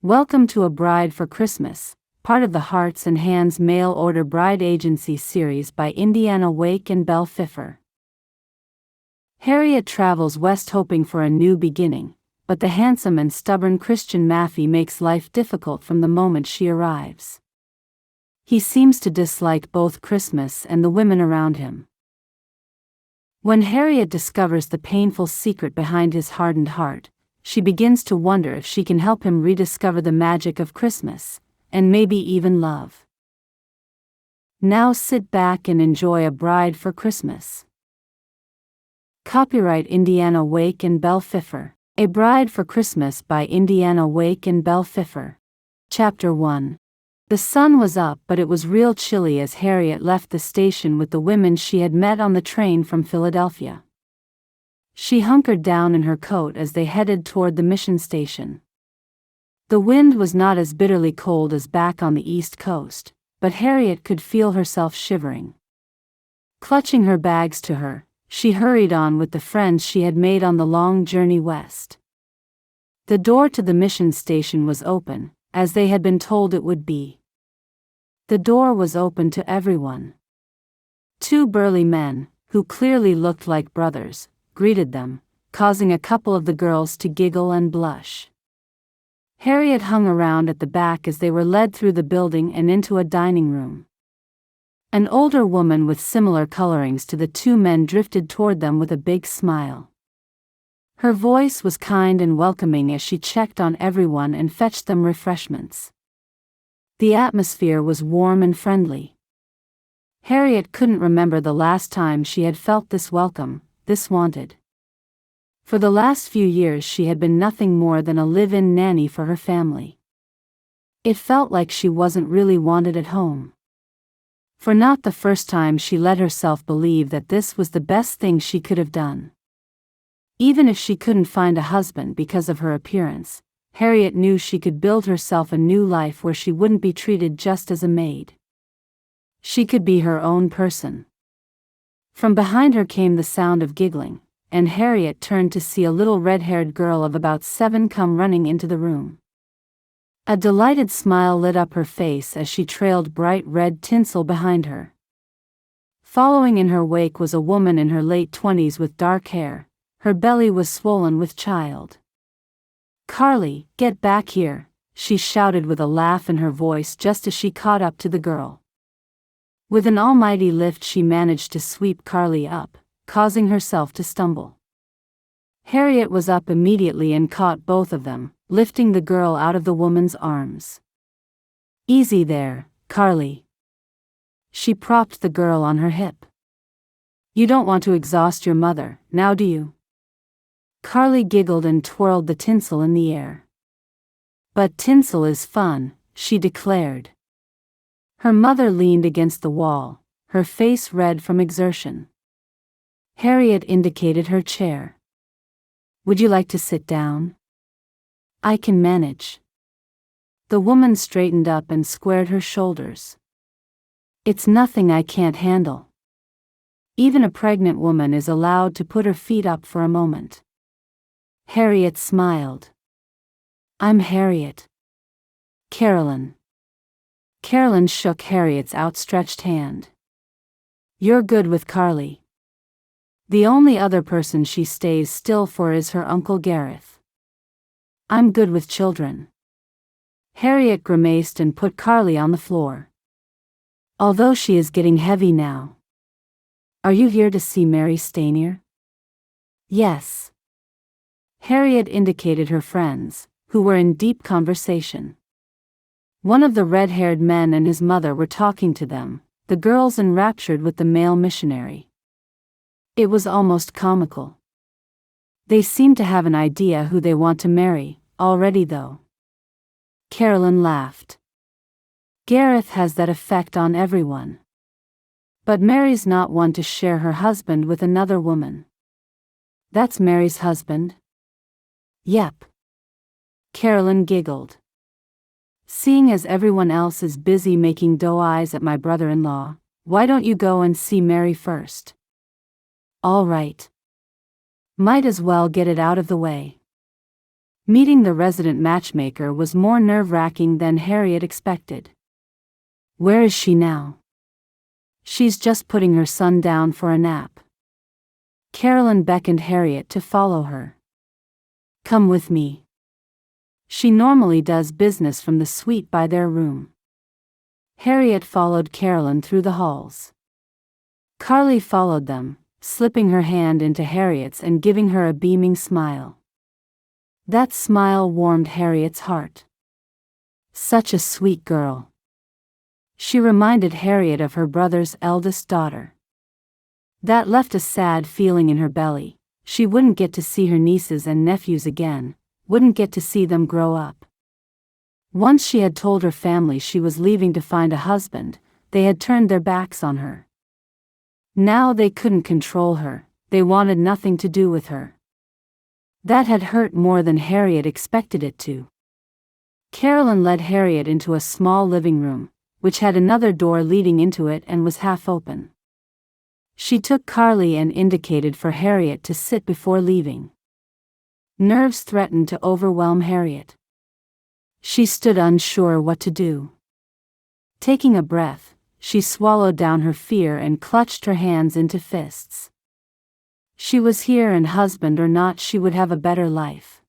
Welcome to A Bride for Christmas, part of the Hearts and Hands Mail Order Bride Agency series by Indiana Wake and Belle Fiffer. Harriet travels west hoping for a new beginning, but the handsome and stubborn Christian Maffi makes life difficult from the moment she arrives. He seems to dislike both Christmas and the women around him. When Harriet discovers the painful secret behind his hardened heart, she begins to wonder if she can help him rediscover the magic of Christmas, and maybe even love. Now sit back and enjoy A Bride for Christmas. Copyright Indiana Wake and Belle Fiffer. A Bride for Christmas by Indiana Wake and Belle Fiffer. Chapter 1. The sun was up, but it was real chilly as Harriet left the station with the women she had met on the train from Philadelphia. She hunkered down in her coat as they headed toward the mission station. The wind was not as bitterly cold as back on the East Coast, but Harriet could feel herself shivering. Clutching her bags to her, she hurried on with the friends she had made on the long journey west. The door to the mission station was open, as they had been told it would be. The door was open to everyone. Two burly men, who clearly looked like brothers, greeted them, causing a couple of the girls to giggle and blush. Harriet hung around at the back as they were led through the building and into a dining room. An older woman with similar colorings to the two men drifted toward them with a big smile. Her voice was kind and welcoming as she checked on everyone and fetched them refreshments. The atmosphere was warm and friendly. Harriet couldn't remember the last time she had felt this welcome, this wanted. For the last few years she had been nothing more than a live-in nanny for her family. It felt like she wasn't really wanted at home. For not the first time she let herself believe that this was the best thing she could have done. Even if she couldn't find a husband because of her appearance, Harriet knew she could build herself a new life where she wouldn't be treated just as a maid. She could be her own person. From behind her came the sound of giggling, and Harriet turned to see a little red-haired girl of about 7 come running into the room. A delighted smile lit up her face as she trailed bright red tinsel behind her. Following in her wake was a woman in her late 20s with dark hair. Her belly was swollen with child. "Carly, get back here," she shouted with a laugh in her voice just as she caught up to the girl. With an almighty lift she managed to sweep Carly up, causing herself to stumble. Harriet was up immediately and caught both of them, lifting the girl out of the woman's arms. "Easy there, Carly." She propped the girl on her hip. "You don't want to exhaust your mother, now do you?" Carly giggled and twirled the tinsel in the air. "But tinsel is fun," she declared. Her mother leaned against the wall, her face red from exertion. Harriet indicated her chair. "Would you like to sit down?" "I can manage." The woman straightened up and squared her shoulders. "It's nothing I can't handle." Even a pregnant woman is allowed to put her feet up for a moment. Harriet smiled. "I'm Harriet. Carolyn." Carolyn shook Harriet's outstretched hand. "You're good with Carly. The only other person she stays still for is her Uncle Gareth." "I'm good with children." Harriet grimaced and put Carly on the floor. "Although she is getting heavy now. Are you here to see Mary Stanier?" "Yes." Harriet indicated her friends, who were in deep conversation. One of the red-haired men and his mother were talking to them, the girls enraptured with the male missionary. It was almost comical. They seemed to have an idea who they want to marry, already though. Carolyn laughed. "Gareth has that effect on everyone. But Mary's not one to share her husband with another woman." "That's Mary's husband?" "Yep." Carolyn giggled. "Seeing as everyone else is busy making doe eyes at my brother-in-law, why don't you go and see Mary first?" "All right. Might as well get it out of the way." Meeting the resident matchmaker was more nerve-wracking than Harriet expected. Where is she now? She's just putting her son down for a nap. Carolyn beckoned Harriet to follow her. Come with me. She normally does business from the suite by their room. Harriet followed Carolyn through the halls. Carly followed them, slipping her hand into Harriet's and giving her a beaming smile. That smile warmed Harriet's heart. Such a sweet girl. She reminded Harriet of her brother's eldest daughter. That left a sad feeling in her belly. She wouldn't get to see her nieces and nephews again, wouldn't get to see them grow up. Once she had told her family she was leaving to find a husband, they had turned their backs on her. Now they couldn't control her, they wanted nothing to do with her. That had hurt more than Harriet expected it to. Carolyn led Harriet into a small living room, which had another door leading into it and was half open. She took Carly and indicated for Harriet to sit before leaving. Nerves threatened to overwhelm Harriet. She stood unsure what to do. Taking a breath, she swallowed down her fear and clutched her hands into fists. She was here, and husband or not, she would have a better life.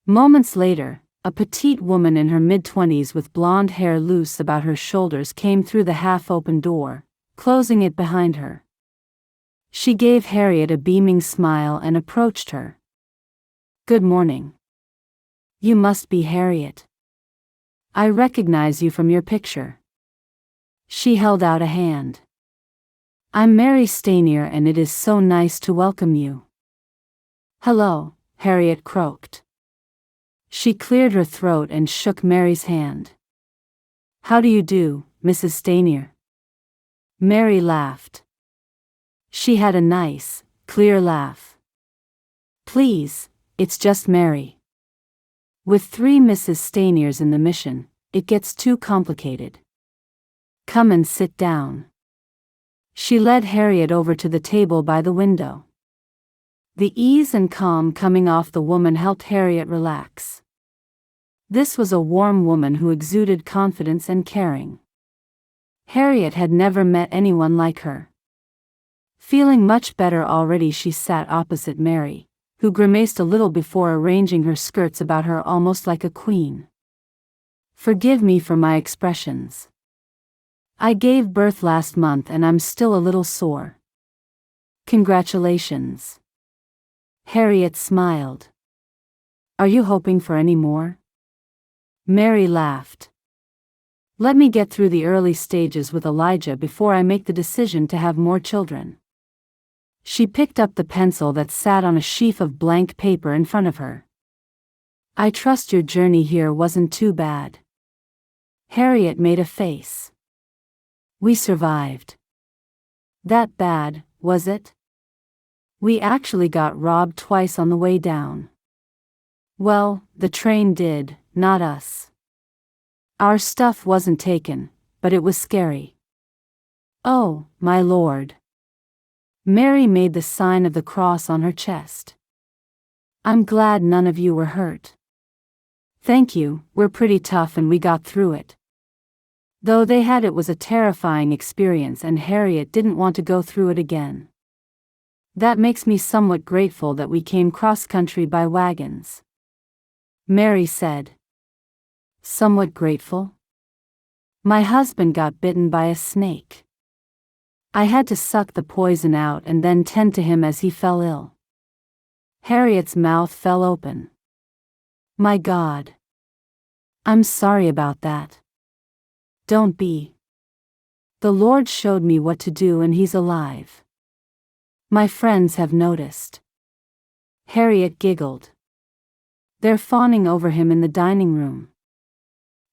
Moments later, a petite woman in her mid-20s with blonde hair loose about her shoulders came through the half-open door, closing it behind her. She gave Harriet a beaming smile and approached her. Good morning. You must be Harriet. I recognize you from your picture. She held out a hand. I'm Mary Stanier, and it is so nice to welcome you. Hello, Harriet croaked. She cleared her throat and shook Mary's hand. How do you do, Mrs. Stanier? Mary laughed. She had a nice, clear laugh. Please, it's just Mary. With 3 Mrs. Staniers in the mission, it gets too complicated. Come and sit down. She led Harriet over to the table by the window. The ease and calm coming off the woman helped Harriet relax. This was a warm woman who exuded confidence and caring. Harriet had never met anyone like her. Feeling much better already, she sat opposite Mary, who grimaced a little before arranging her skirts about her almost like a queen. Forgive me for my expressions. I gave birth last month and I'm still a little sore. Congratulations. Harriet smiled. Are you hoping for any more? Mary laughed. Let me get through the early stages with Elijah before I make the decision to have more children. She picked up the pencil that sat on a sheaf of blank paper in front of her. I trust your journey here wasn't too bad. Harriet made a face. We survived. That bad, was it? We actually got robbed twice on the way down. Well, the train did, not us. Our stuff wasn't taken, but it was scary. Oh, my lord. Mary made the sign of the cross on her chest. I'm glad none of you were hurt. Thank you, we're pretty tough and we got through it. Though it was a terrifying experience and Harriet didn't want to go through it again. That makes me somewhat grateful that we came cross-country by wagons. Mary said. Somewhat grateful? My husband got bitten by a snake. I had to suck the poison out and then tend to him as he fell ill. Harriet's mouth fell open. My God. I'm sorry about that. Don't be. The Lord showed me what to do and he's alive. My friends have noticed. Harriet giggled. They're fawning over him in the dining room.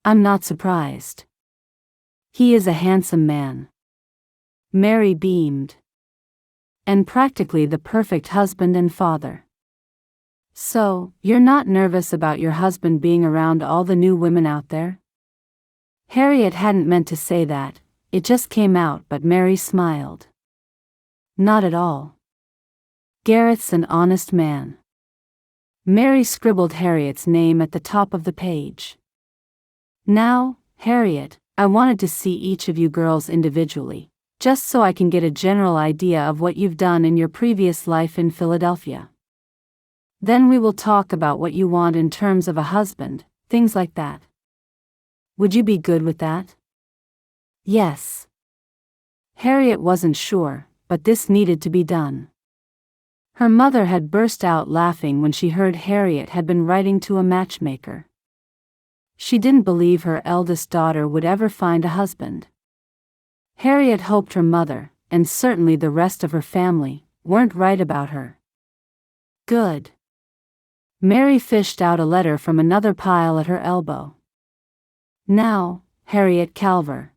I'm not surprised. He is a handsome man. Mary beamed. And practically the perfect husband and father. So, you're not nervous about your husband being around all the new women out there? Harriet hadn't meant to say that, it just came out, but Mary smiled. Not at all. Gareth's an honest man. Mary scribbled Harriet's name at the top of the page. Now, Harriet, I wanted to see each of you girls individually, just so I can get a general idea of what you've done in your previous life in Philadelphia. Then we will talk about what you want in terms of a husband, things like that. Would you be good with that? Yes. Harriet wasn't sure, but this needed to be done. Her mother had burst out laughing when she heard Harriet had been writing to a matchmaker. She didn't believe her eldest daughter would ever find a husband. Harriet hoped her mother, and certainly the rest of her family, weren't right about her. Good. Mary fished out a letter from another pile at her elbow. Now, Harriet Calver.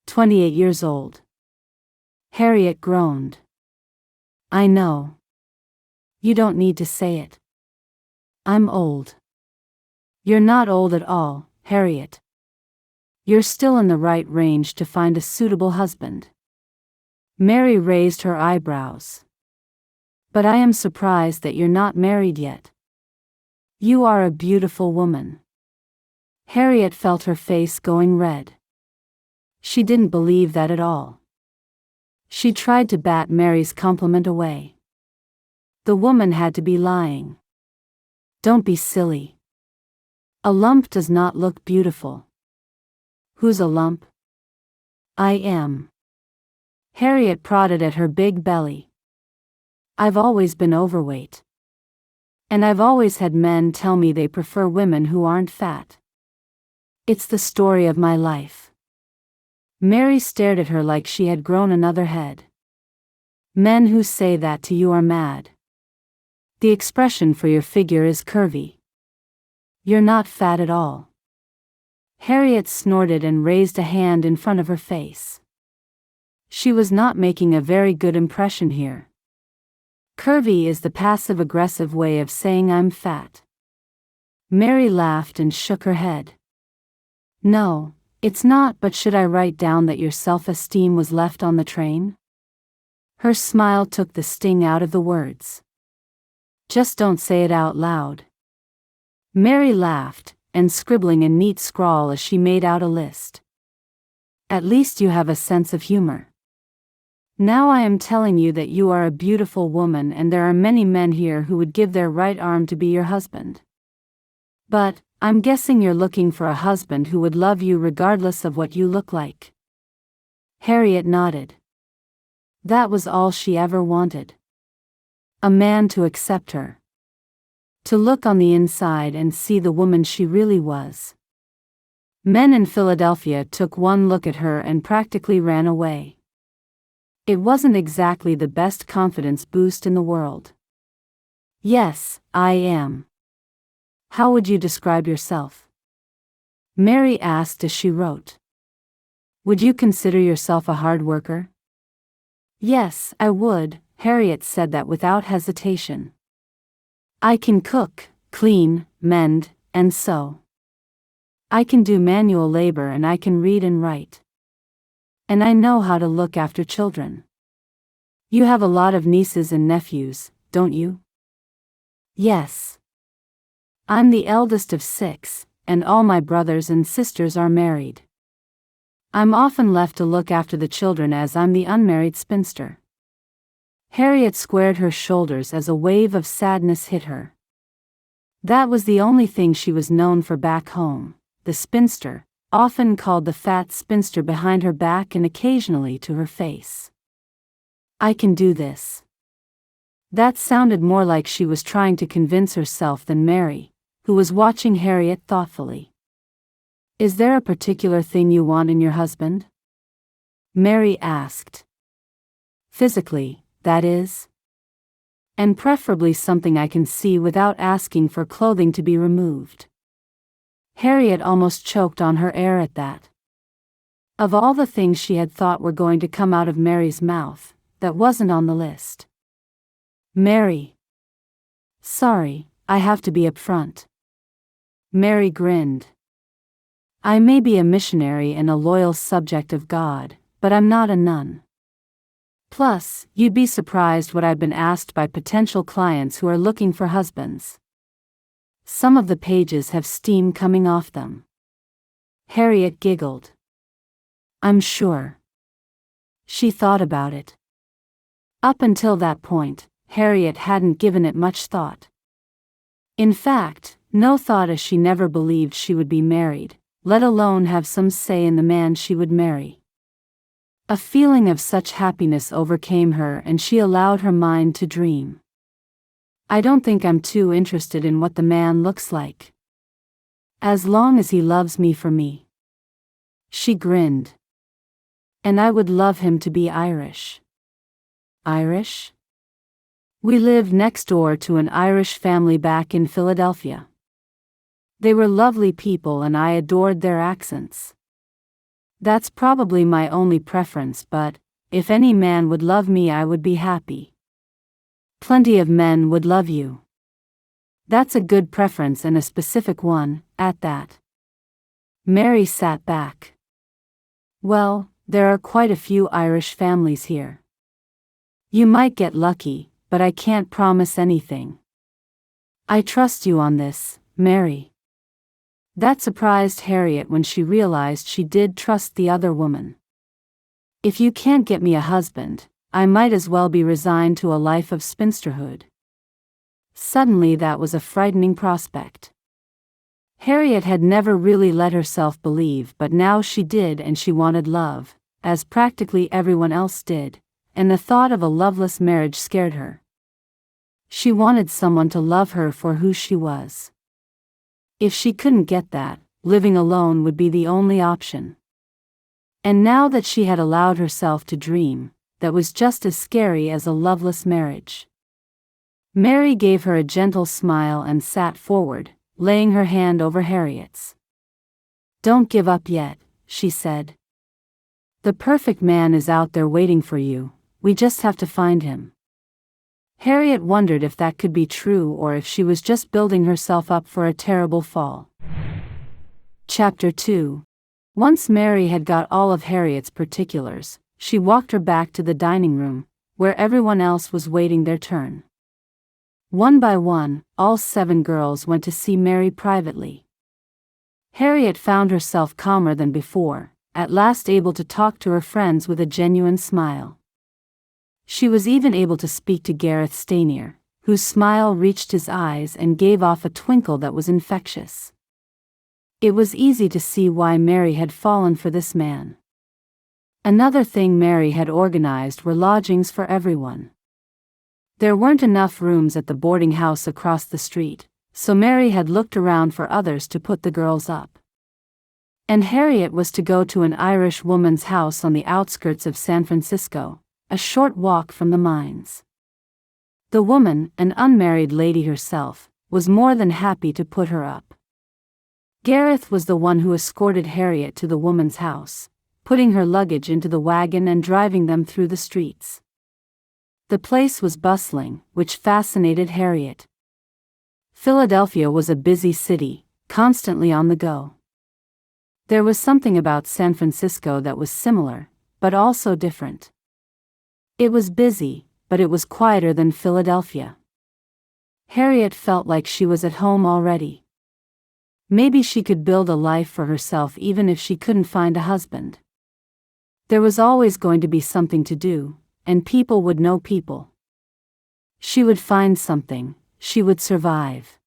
28 years old. Harriet groaned. I know. You don't need to say it. I'm old. You're not old at all, Harriet. You're still in the right range to find a suitable husband. Mary raised her eyebrows. But I am surprised that you're not married yet. You are a beautiful woman. Harriet felt her face going red. She didn't believe that at all. She tried to bat Mary's compliment away. The woman had to be lying. Don't be silly. A lump does not look beautiful. Who's a lump? I am. Harriet prodded at her big belly. I've always been overweight. And I've always had men tell me they prefer women who aren't fat. It's the story of my life. Mary stared at her like she had grown another head. Men who say that to you are mad. The expression for your figure is curvy. You're not fat at all. Harriet snorted and raised a hand in front of her face. She was not making a very good impression here. Curvy is the passive-aggressive way of saying I'm fat. Mary laughed and shook her head. No, it's not, but should I write down that your self-esteem was left on the train? Her smile took the sting out of the words. Just don't say it out loud. Mary laughed, and scribbling a neat scrawl as she made out a list. At least you have a sense of humor. Now I am telling you that you are a beautiful woman and there are many men here who would give their right arm to be your husband. But, I'm guessing you're looking for a husband who would love you regardless of what you look like. Harriet nodded. That was all she ever wanted. A man to accept her. To look on the inside and see the woman she really was. Men in Philadelphia took one look at her and practically ran away. It wasn't exactly the best confidence boost in the world. Yes, I am. How would you describe yourself? Mary asked as she wrote. Would you consider yourself a hard worker? Yes, I would, Harriet said that without hesitation. I can cook, clean, mend, and sew. I can do manual labor and I can read and write. And I know how to look after children. You have a lot of nieces and nephews, don't you? Yes. I'm the eldest of 6, and all my brothers and sisters are married. I'm often left to look after the children as I'm the unmarried spinster. Harriet squared her shoulders as a wave of sadness hit her. That was the only thing she was known for back home, the spinster, often called the fat spinster behind her back and occasionally to her face. I can do this. That sounded more like she was trying to convince herself than Mary, who was watching Harriet thoughtfully. Is there a particular thing you want in your husband? Mary asked. Physically, that is. And preferably something I can see without asking for clothing to be removed. Harriet almost choked on her air at that. Of all the things she had thought were going to come out of Mary's mouth, that wasn't on the list. Mary. Sorry, I have to be upfront. Mary grinned. I may be a missionary and a loyal subject of God, but I'm not a nun. Plus, you'd be surprised what I've been asked by potential clients who are looking for husbands. Some of the pages have steam coming off them." Harriet giggled. "I'm sure." She thought about it. Up until that point, Harriet hadn't given it much thought. In fact, no thought, as she never believed she would be married, let alone have some say in the man she would marry. A feeling of such happiness overcame her and she allowed her mind to dream. "I don't think I'm too interested in what the man looks like. As long as he loves me for me." She grinned. "And I would love him to be Irish." "Irish?" "We lived next door to an Irish family back in Philadelphia. They were lovely people and I adored their accents. That's probably my only preference, but if any man would love me I would be happy." "Plenty of men would love you." "That's a good preference and a specific one, at that." Mary sat back. "Well, there are quite a few Irish families here. You might get lucky, but I can't promise anything. I trust you on this, Mary." That surprised Harriet when she realized she did trust the other woman. "If you can't get me a husband, I might as well be resigned to a life of spinsterhood." Suddenly that was a frightening prospect. Harriet had never really let herself believe, but now she did, and she wanted love, as practically everyone else did, and the thought of a loveless marriage scared her. She wanted someone to love her for who she was. If she couldn't get that, living alone would be the only option. And now that she had allowed herself to dream, that was just as scary as a loveless marriage. Mary gave her a gentle smile and sat forward, laying her hand over Harriet's. "Don't give up yet," she said. "The perfect man is out there waiting for you, we just have to find him." Harriet wondered if that could be true or if she was just building herself up for a terrible fall. Chapter 2. Once Mary had got all of Harriet's particulars, she walked her back to the dining room, where everyone else was waiting their turn. One by one, all 7 girls went to see Mary privately. Harriet found herself calmer than before, at last able to talk to her friends with a genuine smile. She was even able to speak to Gareth Stanier, whose smile reached his eyes and gave off a twinkle that was infectious. It was easy to see why Mary had fallen for this man. Another thing Mary had organized were lodgings for everyone. There weren't enough rooms at the boarding house across the street, so Mary had looked around for others to put the girls up. And Harriet was to go to an Irish woman's house on the outskirts of San Francisco, a short walk from the mines. The woman, an unmarried lady herself, was more than happy to put her up. Gareth was the one who escorted Harriet to the woman's house, putting her luggage into the wagon and driving them through the streets. The place was bustling, which fascinated Harriet. Philadelphia was a busy city, constantly on the go. There was something about San Francisco that was similar, but also different. It was busy, but it was quieter than Philadelphia. Harriet felt like she was at home already. Maybe she could build a life for herself even if she couldn't find a husband. There was always going to be something to do, and people would know people. She would find something, she would survive.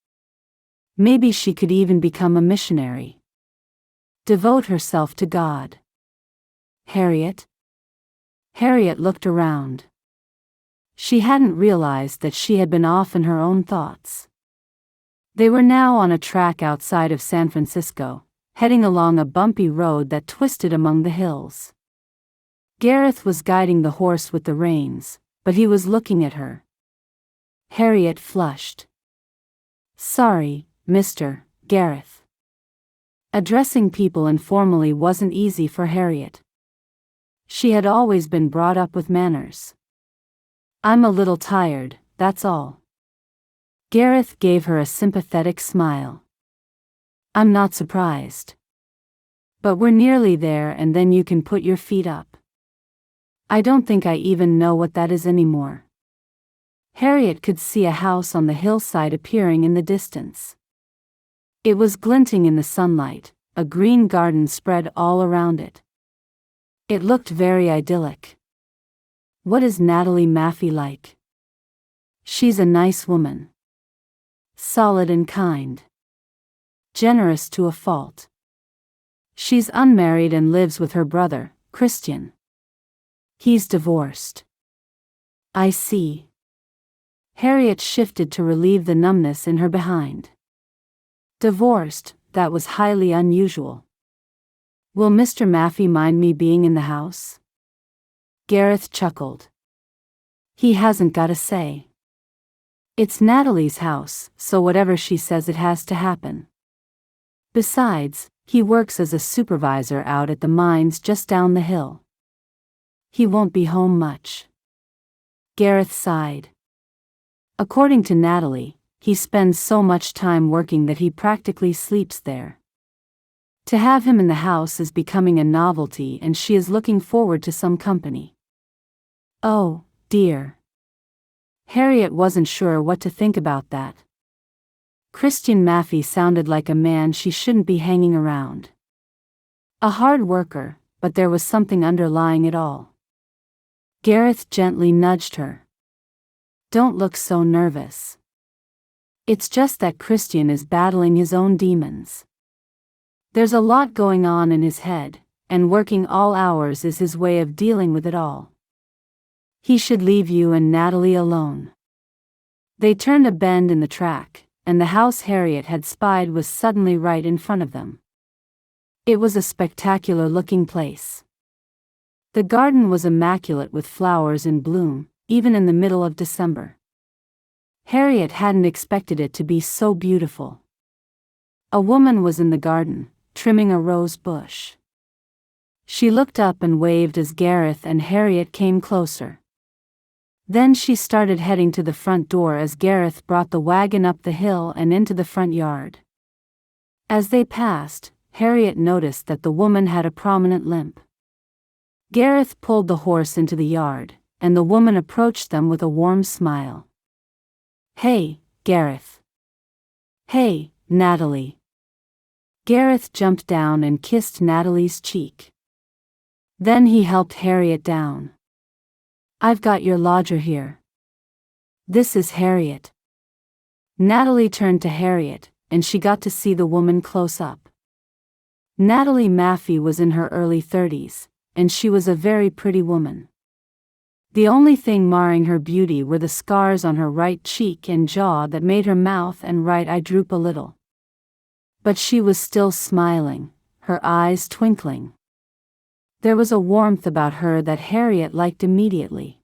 Maybe she could even become a missionary. Devote herself to God. Harriet? Harriet looked around. She hadn't realized that she had been off in her own thoughts. They were now on a track outside of San Francisco, heading along a bumpy road that twisted among the hills. Gareth was guiding the horse with the reins, but he was looking at her. Harriet flushed. "Sorry, Mr. Gareth." Addressing people informally wasn't easy for Harriet. She had always been brought up with manners. "I'm a little tired, that's all." Gareth gave her a sympathetic smile. "I'm not surprised. But we're nearly there and then you can put your feet up." "I don't think I even know what that is anymore." Harriet could see a house on the hillside appearing in the distance. It was glinting in the sunlight, a green garden spread all around it. It looked very idyllic. What is Natalie Maffi like? She's a nice woman. Solid and kind. Generous to a fault. She's unmarried and lives with her brother, Christian. He's divorced. I see. Harriet shifted to relieve the numbness in her behind. Divorced, that was highly unusual. Will Mr. Maffi mind me being in the house? Gareth chuckled. He hasn't got a say. It's Natalie's house, so whatever she says it has to happen. Besides, he works as a supervisor out at the mines just down the hill. He won't be home much. Gareth sighed. According to Natalie, he spends so much time working that he practically sleeps there. To have him in the house is becoming a novelty, and she is looking forward to some company. Oh, dear. Harriet wasn't sure what to think about that. Christian Maffi sounded like a man she shouldn't be hanging around. A hard worker, but there was something underlying it all. Gareth gently nudged her. Don't look so nervous. It's just that Christian is battling his own demons. There's a lot going on in his head, and working all hours is his way of dealing with it all. He should leave you and Natalie alone. They turned a bend in the track, and the house Harriet had spied was suddenly right in front of them. It was a spectacular-looking place. The garden was immaculate with flowers in bloom, even in the middle of December. Harriet hadn't expected it to be so beautiful. A woman was in the garden, trimming a rose bush. She looked up and waved as Gareth and Harriet came closer. Then she started heading to the front door as Gareth brought the wagon up the hill and into the front yard. As they passed, Harriet noticed that the woman had a prominent limp. Gareth pulled the horse into the yard, and the woman approached them with a warm smile. Hey, Gareth. Hey, Natalie. Gareth jumped down and kissed Natalie's cheek. Then he helped Harriet down. I've got your lodger here. This is Harriet. Natalie turned to Harriet, and she got to see the woman close up. Natalie Maffi was in her early 30s, and she was a very pretty woman. The only thing marring her beauty were the scars on her right cheek and jaw that made her mouth and right eye droop a little. But she was still smiling, her eyes twinkling. There was a warmth about her that Harriet liked immediately.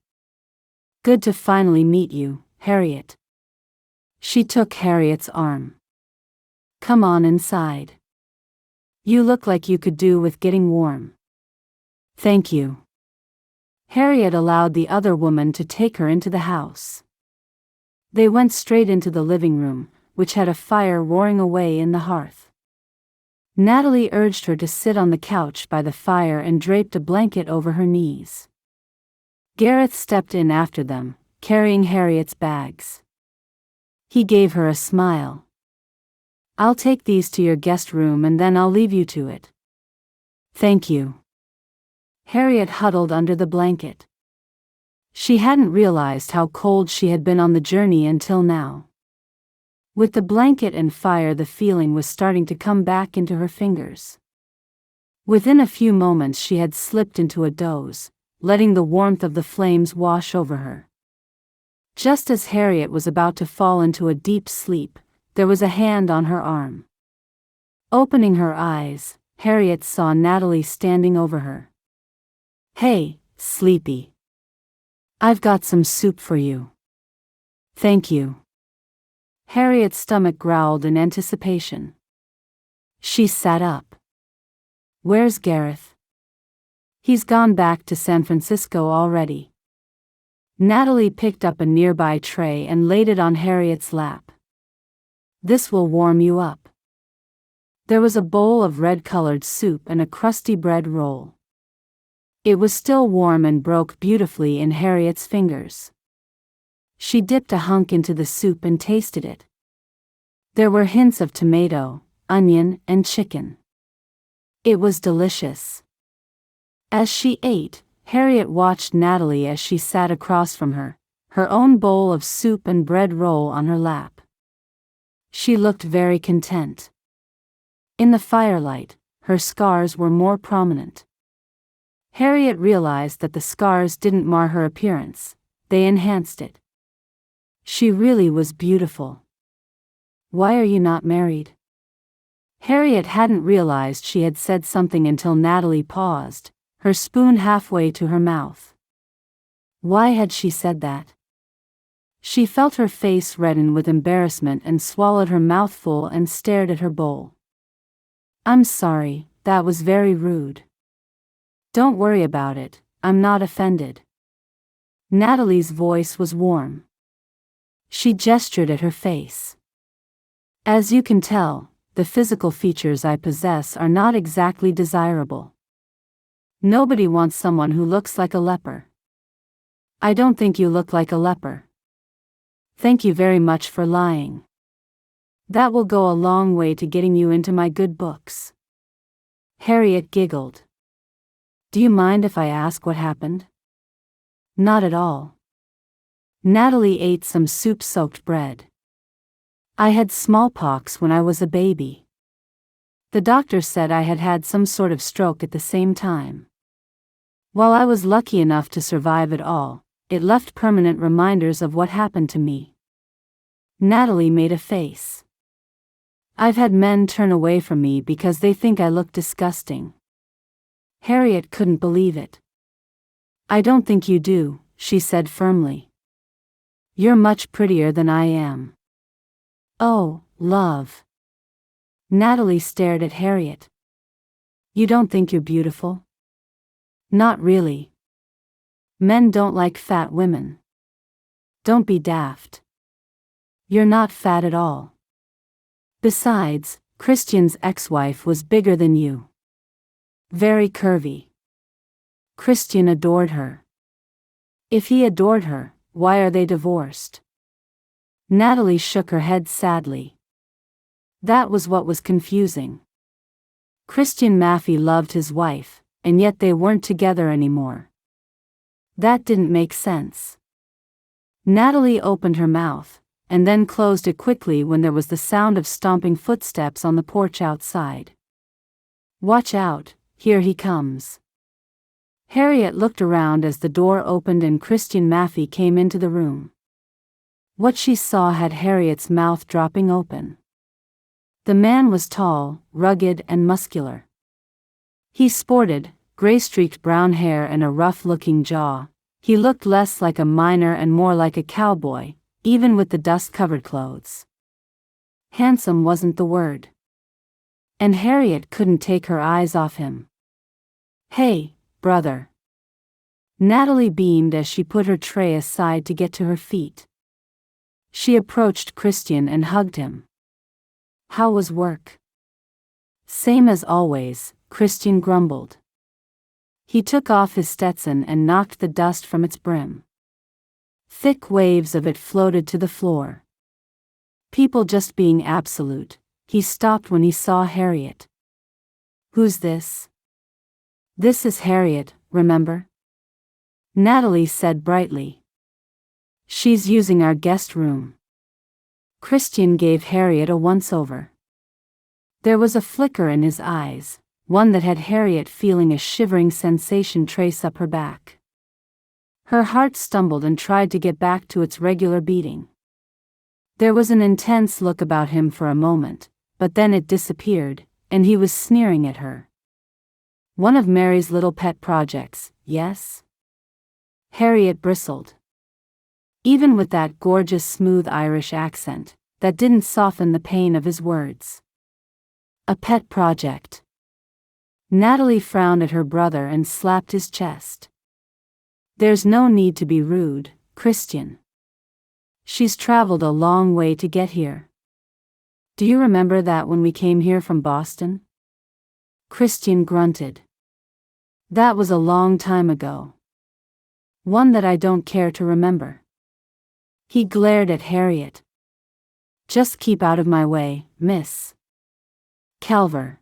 Good to finally meet you, Harriet. She took Harriet's arm. Come on inside. You look like you could do with getting warm. Thank you. Harriet allowed the other woman to take her into the house. They went straight into the living room, which had a fire roaring away in the hearth. Natalie urged her to sit on the couch by the fire and draped a blanket over her knees. Gareth stepped in after them, carrying Harriet's bags. He gave her a smile. I'll take these to your guest room and then I'll leave you to it. Thank you. Harriet huddled under the blanket. She hadn't realized how cold she had been on the journey until now. With the blanket and fire, the feeling was starting to come back into her fingers. Within a few moments she had slipped into a doze, letting the warmth of the flames wash over her. Just as Harriet was about to fall into a deep sleep, there was a hand on her arm. Opening her eyes, Harriet saw Natalie standing over her. Hey, sleepy. I've got some soup for you. Thank you. Harriet's stomach growled in anticipation. She sat up. Where's Gareth? He's gone back to San Francisco already. Natalie picked up a nearby tray and laid it on Harriet's lap. This will warm you up. There was a bowl of red-colored soup and a crusty bread roll. It was still warm and broke beautifully in Harriet's fingers. She dipped a hunk into the soup and tasted it. There were hints of tomato, onion, and chicken. It was delicious. As she ate, Harriet watched Natalie as she sat across from her, her own bowl of soup and bread roll on her lap. She looked very content. In the firelight, her scars were more prominent. Harriet realized that the scars didn't mar her appearance, they enhanced it. She really was beautiful. "Why are you not married?" Harriet hadn't realized she had said something until Natalie paused, her spoon halfway to her mouth. Why had she said that? She felt her face redden with embarrassment and swallowed her mouthful and stared at her bowl. "I'm sorry, that was very rude." "Don't worry about it, I'm not offended." Natalie's voice was warm. She gestured at her face. "As you can tell, the physical features I possess are not exactly desirable. Nobody wants someone who looks like a leper." "I don't think you look like a leper." "Thank you very much for lying. That will go a long way to getting you into my good books." Harriet giggled. "Do you mind if I ask what happened?" "Not at all." Natalie ate some soup-soaked bread. "I had smallpox when I was a baby. The doctor said I had had some sort of stroke at the same time. While I was lucky enough to survive it all, it left permanent reminders of what happened to me." Natalie made a face. "I've had men turn away from me because they think I look disgusting." Harriet couldn't believe it. "I don't think you do," she said firmly. "You're much prettier than I am." "Oh, love." Natalie stared at Harriet. "You don't think you're beautiful?" "Not really. Men don't like fat women." "Don't be daft. You're not fat at all. Besides, Christian's ex-wife was bigger than you. Very curvy. Christian adored her. If he adored her, why are they divorced?" Natalie shook her head sadly. That was what was confusing. Christian Maffi loved his wife, and yet they weren't together anymore. That didn't make sense. Natalie opened her mouth, and then closed it quickly when there was the sound of stomping footsteps on the porch outside. "Watch out, here he comes." Harriet looked around as the door opened and Christian Maffi came into the room. What she saw had Harriet's mouth dropping open. The man was tall, rugged, and muscular. He sported gray-streaked brown hair and a rough-looking jaw. He looked less like a miner and more like a cowboy, even with the dust-covered clothes. Handsome wasn't the word. And Harriet couldn't take her eyes off him. "Hey, brother." Natalie beamed as she put her tray aside to get to her feet. She approached Christian and hugged him. "How was work?" "Same as always," Christian grumbled. He took off his Stetson and knocked the dust from its brim. Thick waves of it floated to the floor. "People just being absolute." He stopped when he saw Harriet. "Who's this?" "This is Harriet, remember?" Natalie said brightly. "She's using our guest room." Christian gave Harriet a once-over. There was a flicker in his eyes, one that had Harriet feeling a shivering sensation trace up her back. Her heart stumbled and tried to get back to its regular beating. There was an intense look about him for a moment, but then it disappeared, and he was sneering at her. "One of Mary's little pet projects, yes?" Harriet bristled. Even with that gorgeous smooth Irish accent, that didn't soften the pain of his words. A pet project. Natalie frowned at her brother and slapped his chest. "There's no need to be rude, Christian. She's traveled a long way to get here. Do you remember that when we came here from Boston?" Christian grunted. "That was a long time ago. One that I don't care to remember." He glared at Harriet. "Just keep out of my way, miss." Calver.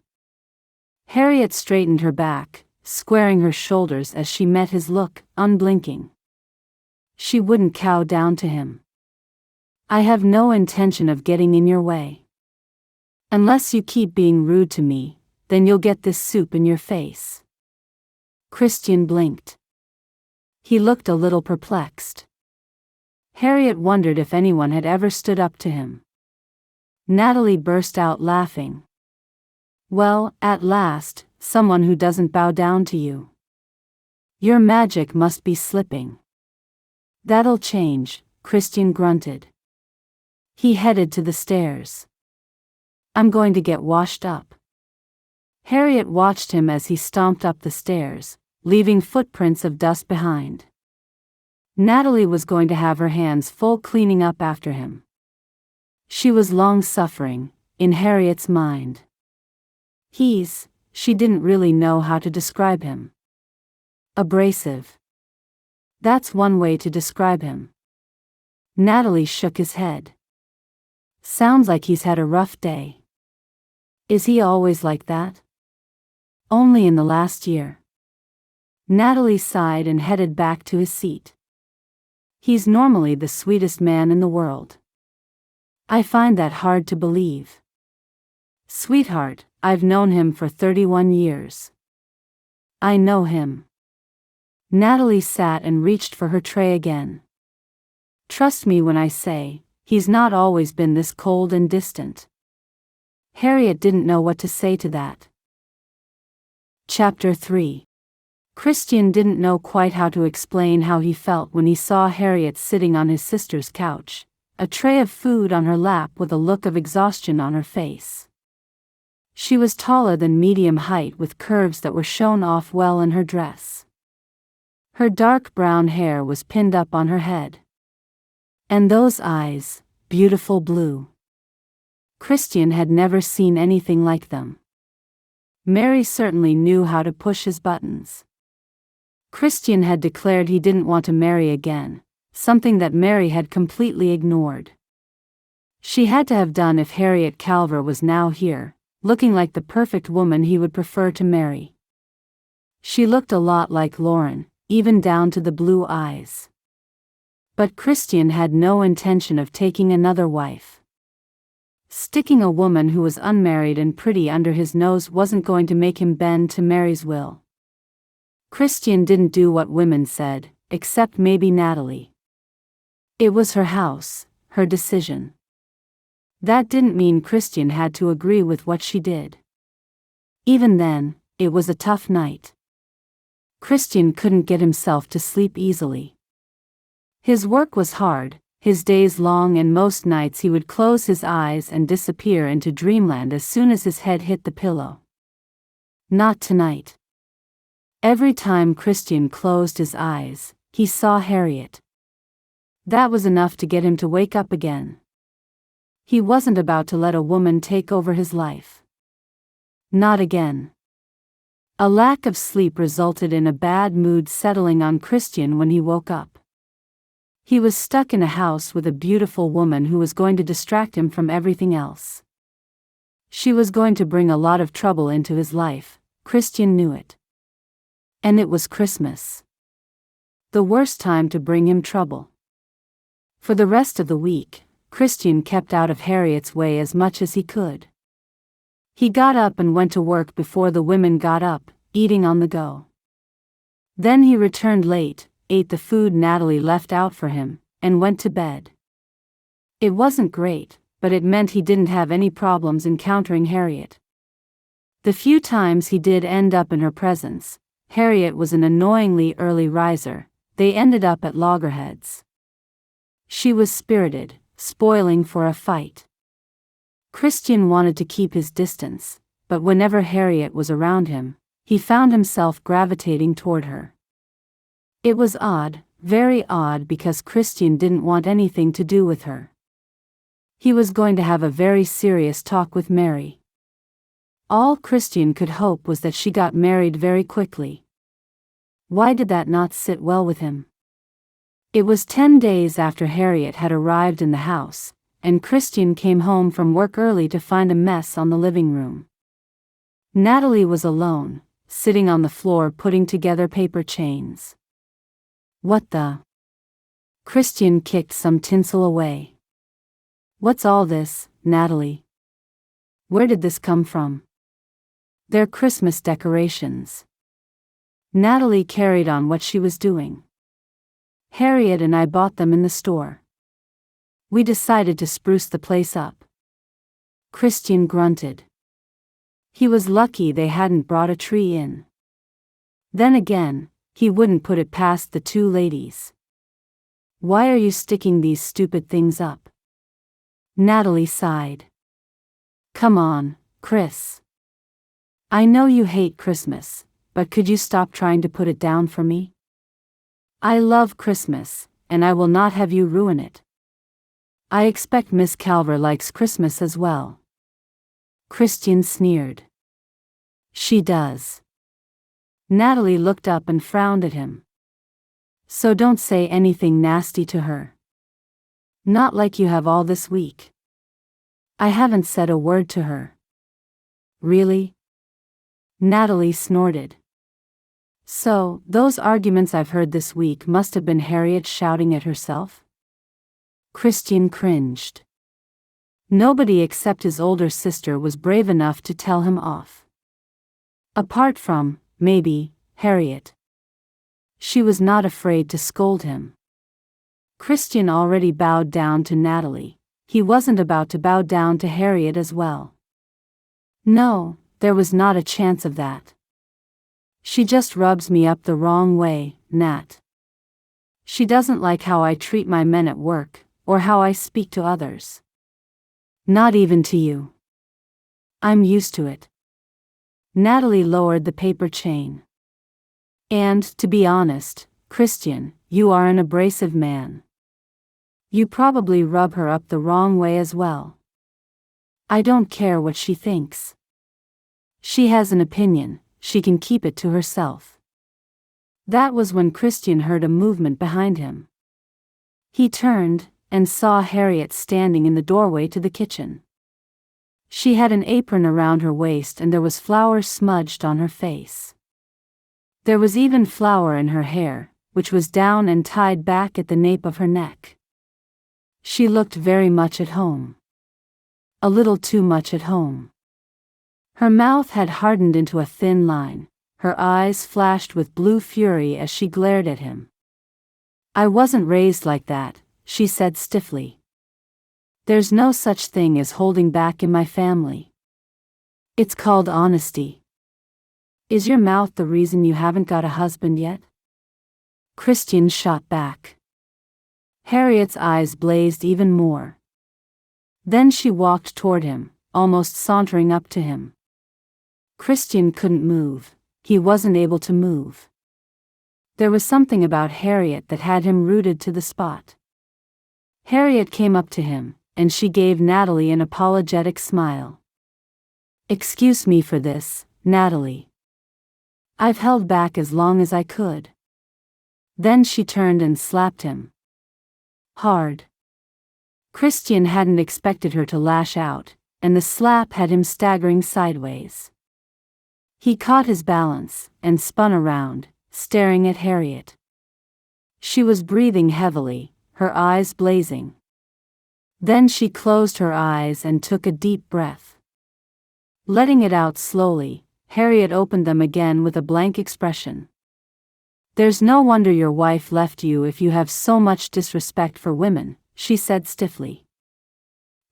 Harriet straightened her back, squaring her shoulders as she met his look, unblinking. She wouldn't cow down to him. I have no intention of getting in your way. Unless you keep being rude to me, then you'll get this soup in your face. Christian blinked. He looked a little perplexed. Harriet wondered if anyone had ever stood up to him. Natalie burst out laughing. Well, at last, someone who doesn't bow down to you. Your magic must be slipping. That'll change, Christian grunted. He headed to the stairs. I'm going to get washed up. Harriet watched him as he stomped up the stairs, leaving footprints of dust behind. Natalie was going to have her hands full cleaning up after him. She was long-suffering, in Harriet's mind. She didn't really know how to describe him. Abrasive. That's one way to describe him. Natalie shook his head. Sounds like he's had a rough day. Is he always like that? Only in the last year. Natalie sighed and headed back to his seat. He's normally the sweetest man in the world. I find that hard to believe. Sweetheart, I've known him for 31 years. I know him. Natalie sat and reached for her tray again. Trust me when I say, he's not always been this cold and distant. Harriet didn't know what to say to that. Chapter 3. Christian didn't know quite how to explain how he felt when he saw Harriet sitting on his sister's couch, a tray of food on her lap with a look of exhaustion on her face. She was taller than medium height with curves that were shown off well in her dress. Her dark brown hair was pinned up on her head. And those eyes, beautiful blue. Christian had never seen anything like them. Mary certainly knew how to push his buttons. Christian had declared he didn't want to marry again, something that Mary had completely ignored. She had to have done if Harriet Calver was now here, looking like the perfect woman he would prefer to marry. She looked a lot like Lauren, even down to the blue eyes. But Christian had no intention of taking another wife. Sticking a woman who was unmarried and pretty under his nose wasn't going to make him bend to Mary's will. Christian didn't do what women said, except maybe Natalie. It was her house, her decision. That didn't mean Christian had to agree with what she did. Even then, it was a tough night. Christian couldn't get himself to sleep easily. His work was hard, his days long, and most nights he would close his eyes and disappear into dreamland as soon as his head hit the pillow. Not tonight. Every time Christian closed his eyes, he saw Harriet. That was enough to get him to wake up again. He wasn't about to let a woman take over his life. Not again. A lack of sleep resulted in a bad mood settling on Christian when he woke up. He was stuck in a house with a beautiful woman who was going to distract him from everything else. She was going to bring a lot of trouble into his life, Christian knew it. And it was Christmas. The worst time to bring him trouble. For the rest of the week, Christian kept out of Harriet's way as much as he could. He got up and went to work before the women got up, eating on the go. Then he returned late, ate the food Natalie left out for him, and went to bed. It wasn't great, but it meant he didn't have any problems encountering Harriet. The few times he did end up in her presence, Harriet was an annoyingly early riser. They ended up at loggerheads. She was spirited, spoiling for a fight. Christian wanted to keep his distance, but whenever Harriet was around him, he found himself gravitating toward her. It was odd, very odd, because Christian didn't want anything to do with her. He was going to have a very serious talk with Mary. All Christian could hope was that she got married very quickly. Why did that not sit well with him? It was 10 days after Harriet had arrived in the house, and Christian came home from work early to find a mess on the living room. Natalie was alone, sitting on the floor putting together paper chains. What the? Christian kicked some tinsel away. What's all this, Natalie? Where did this come from? They're Christmas decorations. Natalie carried on what she was doing. Harriet and I bought them in the store. We decided to spruce the place up. Christian grunted. He was lucky they hadn't brought a tree in. Then again, he wouldn't put it past the two ladies. Why are you sticking these stupid things up? Natalie sighed. Come on, Chris. I know you hate Christmas, but could you stop trying to put it down for me? I love Christmas, and I will not have you ruin it. I expect Miss Calver likes Christmas as well. Christian sneered. She does. Natalie looked up and frowned at him. So don't say anything nasty to her. Not like you have all this week. I haven't said a word to her. Really? Natalie snorted. So, those arguments I've heard this week must have been Harriet shouting at herself? Christian cringed. Nobody except his older sister was brave enough to tell him off. Apart from, maybe, Harriet. She was not afraid to scold him. Christian already bowed down to Natalie. He wasn't about to bow down to Harriet as well. No, there was not a chance of that. She just rubs me up the wrong way, Nat. She doesn't like how I treat my men at work, or how I speak to others. Not even to you. I'm used to it. Natalie lowered the paper chain. And, to be honest, Christian, you are an abrasive man. You probably rub her up the wrong way as well. I don't care what she thinks. She has an opinion, she can keep it to herself. That was when Christian heard a movement behind him. He turned, and saw Harriet standing in the doorway to the kitchen. She had an apron around her waist and there was flour smudged on her face. There was even flour in her hair, which was down and tied back at the nape of her neck. She looked very much at home. A little too much at home. Her mouth had hardened into a thin line, her eyes flashed with blue fury as she glared at him. I wasn't raised like that, she said stiffly. There's no such thing as holding back in my family. It's called honesty. Is your mouth the reason you haven't got a husband yet? Christian shot back. Harriet's eyes blazed even more. Then she walked toward him, almost sauntering up to him. Christian couldn't move, he wasn't able to move. There was something about Harriet that had him rooted to the spot. Harriet came up to him, and she gave Natalie an apologetic smile. Excuse me for this, Natalie. I've held back as long as I could. Then she turned and slapped him. Hard. Christian hadn't expected her to lash out, and the slap had him staggering sideways. He caught his balance, and spun around, staring at Harriet. She was breathing heavily, her eyes blazing. Then she closed her eyes and took a deep breath. Letting it out slowly, Harriet opened them again with a blank expression. There's no wonder your wife left you if you have so much disrespect for women, she said stiffly.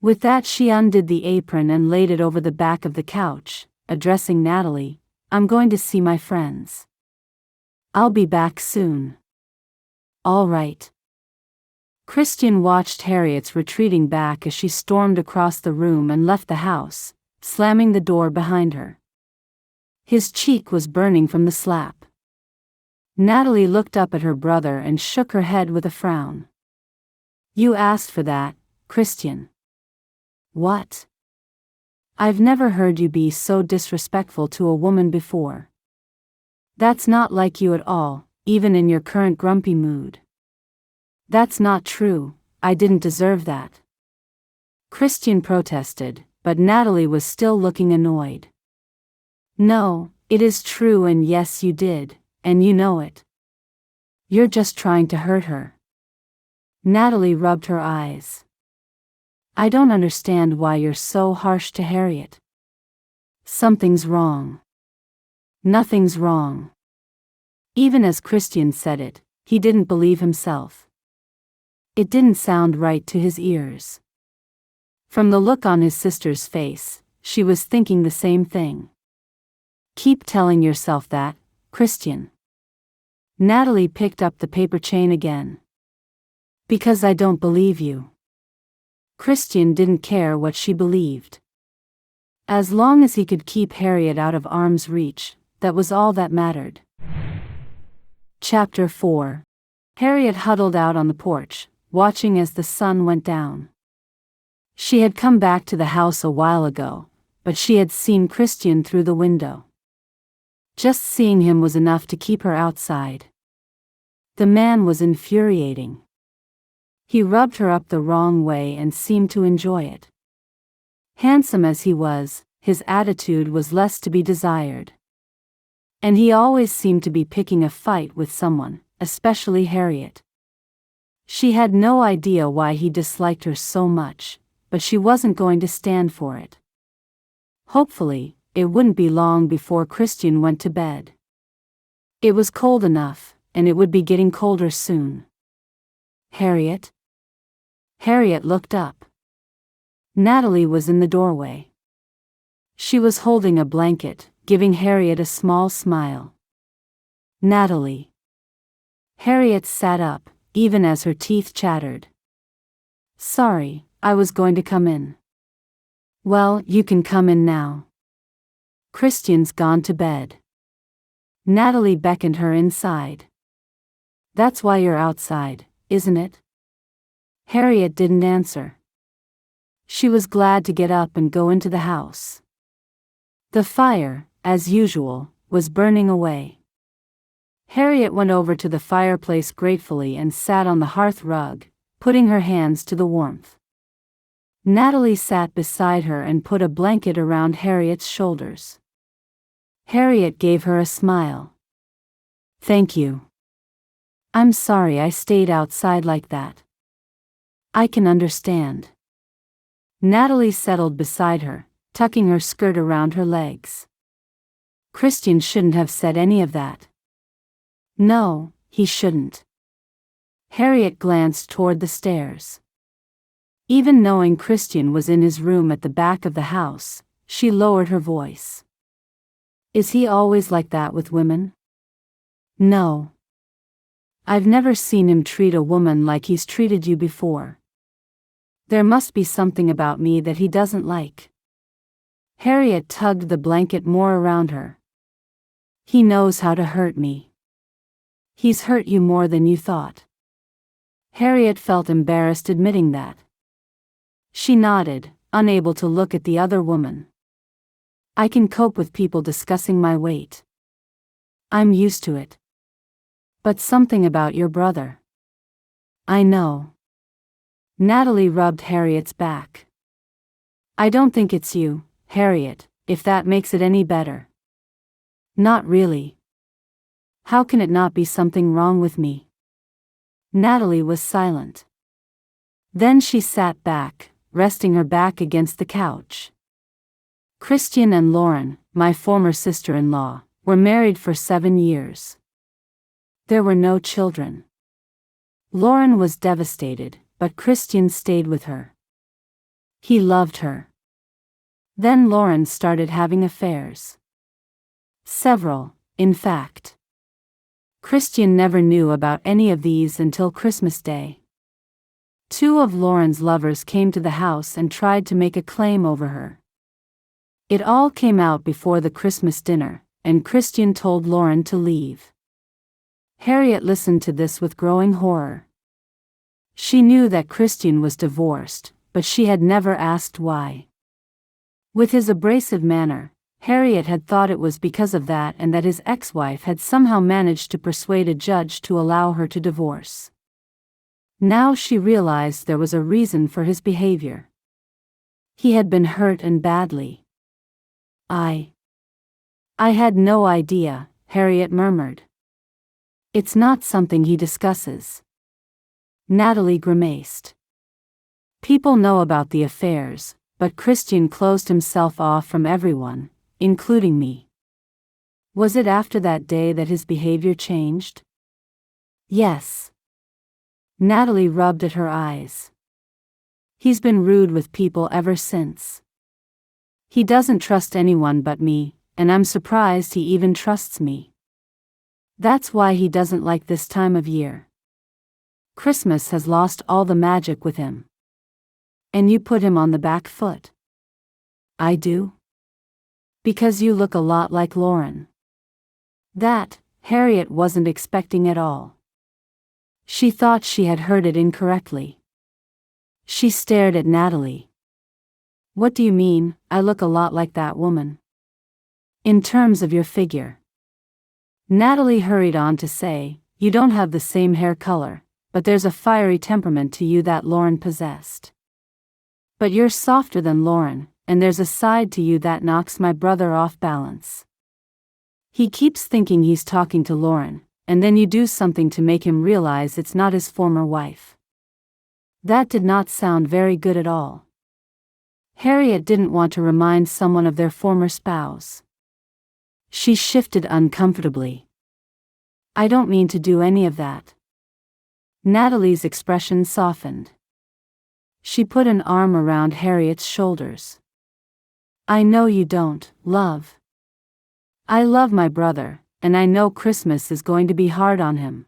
With that she undid the apron and laid it over the back of the couch, addressing Natalie, I'm going to see my friends. I'll be back soon. All right. Christian watched Harriet's retreating back as she stormed across the room and left the house, slamming the door behind her. His cheek was burning from the slap. Natalie looked up at her brother and shook her head with a frown. You asked for that, Christian. What? I've never heard you be so disrespectful to a woman before. That's not like you at all, even in your current grumpy mood. That's not true, I didn't deserve that. Christian protested, but Natalie was still looking annoyed. No, it is true, and yes, you did, and you know it. You're just trying to hurt her. Natalie rubbed her eyes. I don't understand why you're so harsh to Harriet. Something's wrong. Nothing's wrong. Even as Christian said it, he didn't believe himself. It didn't sound right to his ears. From the look on his sister's face, she was thinking the same thing. Keep telling yourself that, Christian. Natalie picked up the paper chain again. Because I don't believe you. Christian didn't care what she believed. As long as he could keep Harriet out of arm's reach, that was all that mattered. Chapter 4. Harriet huddled out on the porch, watching as the sun went down. She had come back to the house a while ago, but she had seen Christian through the window. Just seeing him was enough to keep her outside. The man was infuriating. He rubbed her up the wrong way and seemed to enjoy it. Handsome as he was, his attitude was less to be desired. And he always seemed to be picking a fight with someone, especially Harriet. She had no idea why he disliked her so much, but she wasn't going to stand for it. Hopefully, it wouldn't be long before Christian went to bed. It was cold enough, and it would be getting colder soon. Harriet? Harriet looked up. Natalie was in the doorway. She was holding a blanket, giving Harriet a small smile. Natalie. Harriet sat up, even as her teeth chattered. Sorry, I was going to come in. Well, you can come in now. Christian's gone to bed. Natalie beckoned her inside. That's why you're outside, isn't it? Harriet didn't answer. She was glad to get up and go into the house. The fire, as usual, was burning away. Harriet went over to the fireplace gratefully and sat on the hearth rug, putting her hands to the warmth. Natalie sat beside her and put a blanket around Harriet's shoulders. Harriet gave her a smile. Thank you. I'm sorry I stayed outside like that. I can understand. Natalie settled beside her, tucking her skirt around her legs. Christian shouldn't have said any of that. No, he shouldn't. Harriet glanced toward the stairs. Even knowing Christian was in his room at the back of the house, she lowered her voice. Is he always like that with women? No. I've never seen him treat a woman like he's treated you before. There must be something about me that he doesn't like. Harriet tugged the blanket more around her. He knows how to hurt me. He's hurt you more than you thought. Harriet felt embarrassed admitting that. She nodded, unable to look at the other woman. I can cope with people discussing my weight. I'm used to it. But something about your brother. I know. Natalie rubbed Harriet's back. I don't think it's you, Harriet, if that makes it any better. Not really. How can it not be something wrong with me? Natalie was silent. Then she sat back, resting her back against the couch. Christian and Lauren, my former sister-in-law, were married for 7 years. There were no children. Lauren was devastated, but Christian stayed with her. He loved her. Then Lauren started having affairs. Several, in fact. Christian never knew about any of these until Christmas Day. 2 of Lauren's lovers came to the house and tried to make a claim over her. It all came out before the Christmas dinner, and Christian told Lauren to leave. Harriet listened to this with growing horror. She knew that Christian was divorced, but she had never asked why. With his abrasive manner, Harriet had thought it was because of that and that his ex-wife had somehow managed to persuade a judge to allow her to divorce. Now she realized there was a reason for his behavior. He had been hurt and badly. I had no idea, Harriet murmured. It's not something he discusses. Natalie grimaced. People know about the affairs, but Christian closed himself off from everyone, including me. Was it after that day that his behavior changed? Yes. Natalie rubbed at her eyes. He's been rude with people ever since. He doesn't trust anyone but me, and I'm surprised he even trusts me. That's why he doesn't like this time of year. Christmas has lost all the magic with him. And you put him on the back foot. I do? Because you look a lot like Lauren. That, Harriet wasn't expecting at all. She thought she had heard it incorrectly. She stared at Natalie. What do you mean, I look a lot like that woman? In terms of your figure. Natalie hurried on to say, you don't have the same hair color, but there's a fiery temperament to you that Lauren possessed. But you're softer than Lauren, and there's a side to you that knocks my brother off balance. He keeps thinking he's talking to Lauren, and then you do something to make him realize it's not his former wife. That did not sound very good at all. Harriet didn't want to remind someone of their former spouse. She shifted uncomfortably. I don't mean to do any of that. Natalie's expression softened. She put an arm around Harriet's shoulders. I know you don't, love. I love my brother, and I know Christmas is going to be hard on him.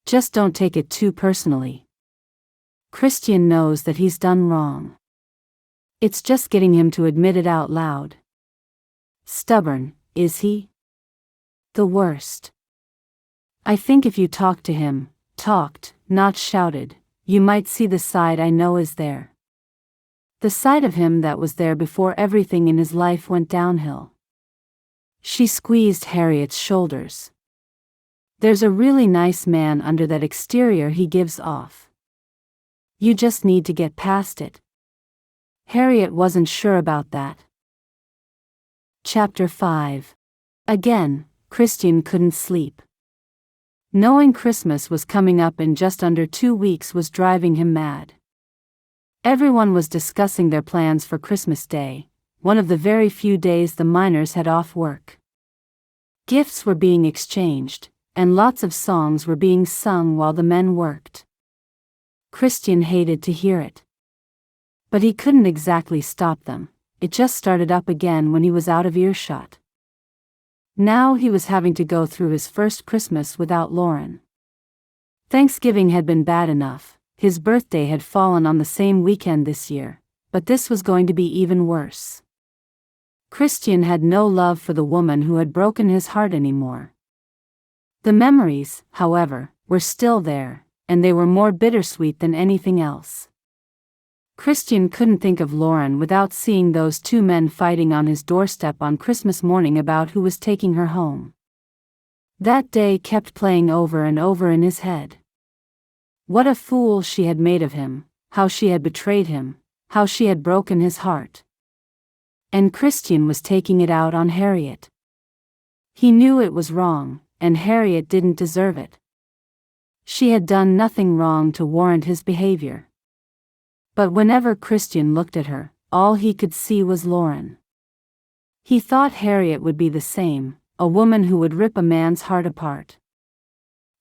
Just don't take it too personally. Christian knows that he's done wrong. It's just getting him to admit it out loud. Stubborn, is he? The worst. I think if you talked to him, not shouted, you might see the side I know is there. The side of him that was there before everything in his life went downhill. She squeezed Harriet's shoulders. There's a really nice man under that exterior he gives off. You just need to get past it. Harriet wasn't sure about that. Chapter 5. Again, Christian couldn't sleep. Knowing Christmas was coming up in just under 2 weeks was driving him mad. Everyone was discussing their plans for Christmas Day, one of the very few days the miners had off work. Gifts were being exchanged, and lots of songs were being sung while the men worked. Christian hated to hear it. But he couldn't exactly stop them, it just started up again when he was out of earshot. Now he was having to go through his first Christmas without Lauren. Thanksgiving had been bad enough, his birthday had fallen on the same weekend this year, but this was going to be even worse. Christian had no love for the woman who had broken his heart anymore. The memories, however, were still there, and they were more bittersweet than anything else. Christian couldn't think of Lauren without seeing those two men fighting on his doorstep on Christmas morning about who was taking her home. That day kept playing over and over in his head. What a fool she had made of him, how she had betrayed him, how she had broken his heart. And Christian was taking it out on Harriet. He knew it was wrong, and Harriet didn't deserve it. She had done nothing wrong to warrant his behavior. But whenever Christian looked at her, all he could see was Lauren. He thought Harriet would be the same, a woman who would rip a man's heart apart.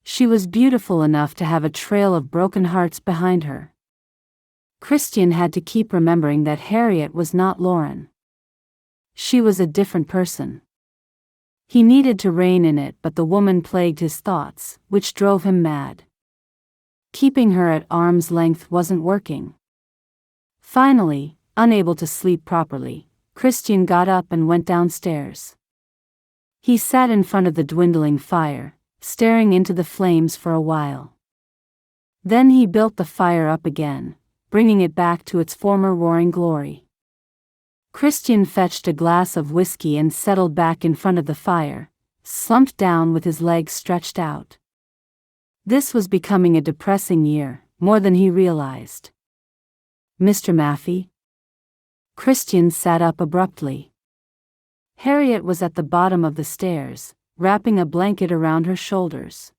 She was beautiful enough to have a trail of broken hearts behind her. Christian had to keep remembering that Harriet was not Lauren. She was a different person. He needed to rein in it, but the woman plagued his thoughts, which drove him mad. Keeping her at arm's length wasn't working. Finally, unable to sleep properly, Christian got up and went downstairs. He sat in front of the dwindling fire, staring into the flames for a while. Then he built the fire up again, bringing it back to its former roaring glory. Christian fetched a glass of whiskey and settled back in front of the fire, slumped down with his legs stretched out. This was becoming a depressing year, more than he realized. Mr. Mafy? Christian sat up abruptly. Harriet was at the bottom of the stairs, wrapping a blanket around her shoulders.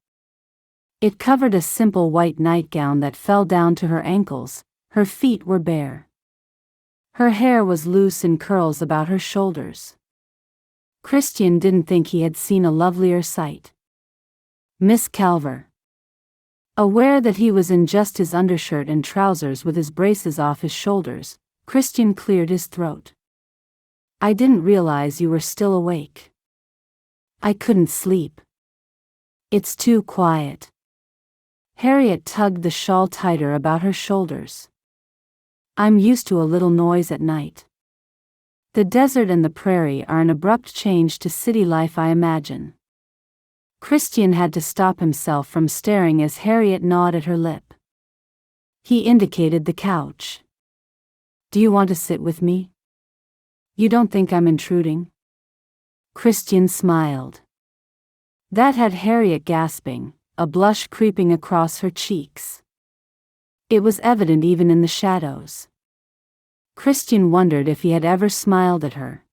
It covered a simple white nightgown that fell down to her ankles. Her feet were bare. Her hair was loose in curls about her shoulders. Christian didn't think he had seen a lovelier sight. Miss Calver. Aware that he was in just his undershirt and trousers with his braces off his shoulders, Christian cleared his throat. I didn't realize you were still awake. I couldn't sleep. It's too quiet. Harriet tugged the shawl tighter about her shoulders. I'm used to a little noise at night. The desert and the prairie are an abrupt change to city life, I imagine. Christian had to stop himself from staring as Harriet gnawed at her lip. He indicated the couch. Do you want to sit with me? You don't think I'm intruding? Christian smiled. That had Harriet gasping, a blush creeping across her cheeks. It was evident even in the shadows. Christian wondered if he had ever smiled at her.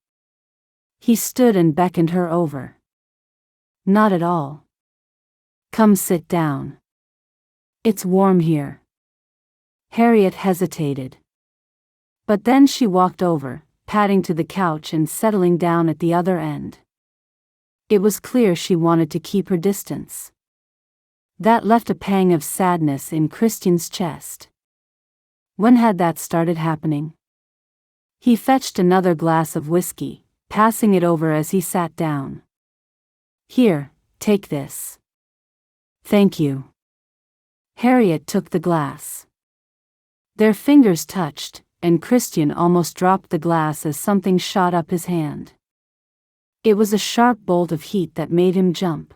He stood and beckoned her over. Not at all. Come sit down. It's warm here. Harriet hesitated. But then she walked over, padding to the couch and settling down at the other end. It was clear she wanted to keep her distance. That left a pang of sadness in Christian's chest. When had that started happening? He fetched another glass of whiskey, passing it over as he sat down. Here, take this. Thank you. Harriet took the glass. Their fingers touched, and Christian almost dropped the glass as something shot up his hand. It was a sharp bolt of heat that made him jump.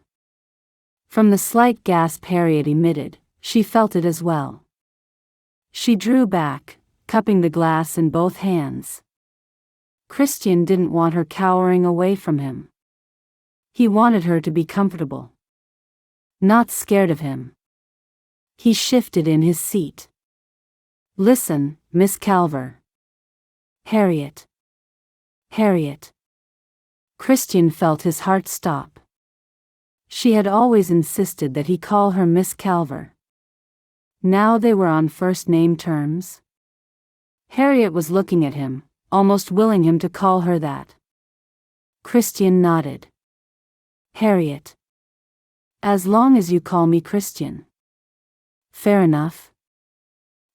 From the slight gasp Harriet emitted, she felt it as well. She drew back, cupping the glass in both hands. Christian didn't want her cowering away from him. He wanted her to be comfortable. Not scared of him. He shifted in his seat. Listen, Miss Calver. Harriet. Harriet. Christian felt his heart stop. She had always insisted that he call her Miss Calver. Now they were on first-name terms. Harriet was looking at him, almost willing him to call her that. Christian nodded. Harriet. As long as you call me Christian. Fair enough.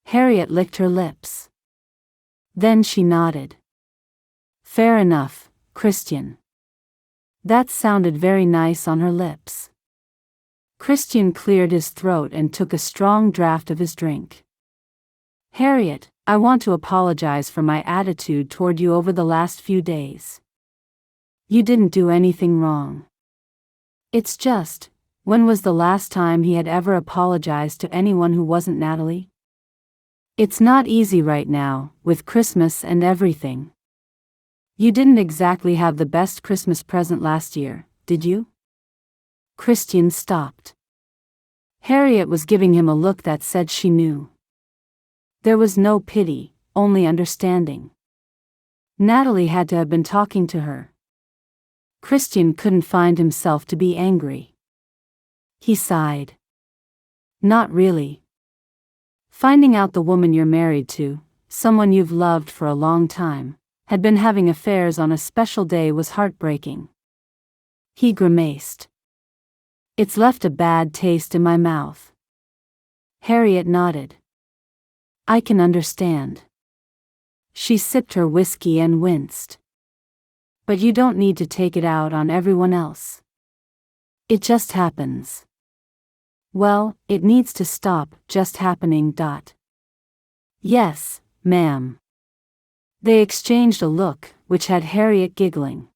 Harriet licked her lips. Then she nodded. Fair enough, Christian. That sounded very nice on her lips. Christian cleared his throat and took a strong draught of his drink. Harriet, I want to apologize for my attitude toward you over the last few days. You didn't do anything wrong. It's just, when was the last time he had ever apologized to anyone who wasn't Natalie? It's not easy right now, with Christmas and everything. You didn't exactly have the best Christmas present last year, did you? Christian stopped. Harriet was giving him a look that said she knew. There was no pity, only understanding. Natalie had to have been talking to her. Christian couldn't find himself to be angry. He sighed. Not really. Finding out the woman you're married to, someone you've loved for a long time, had been having affairs on a special day was heartbreaking. He grimaced. It's left a bad taste in my mouth. Harriet nodded. I can understand. She sipped her whiskey and winced. But you don't need to take it out on everyone else. It just happens. Well, it needs to stop just happening. Yes, ma'am. They exchanged a look, which had Harriet giggling.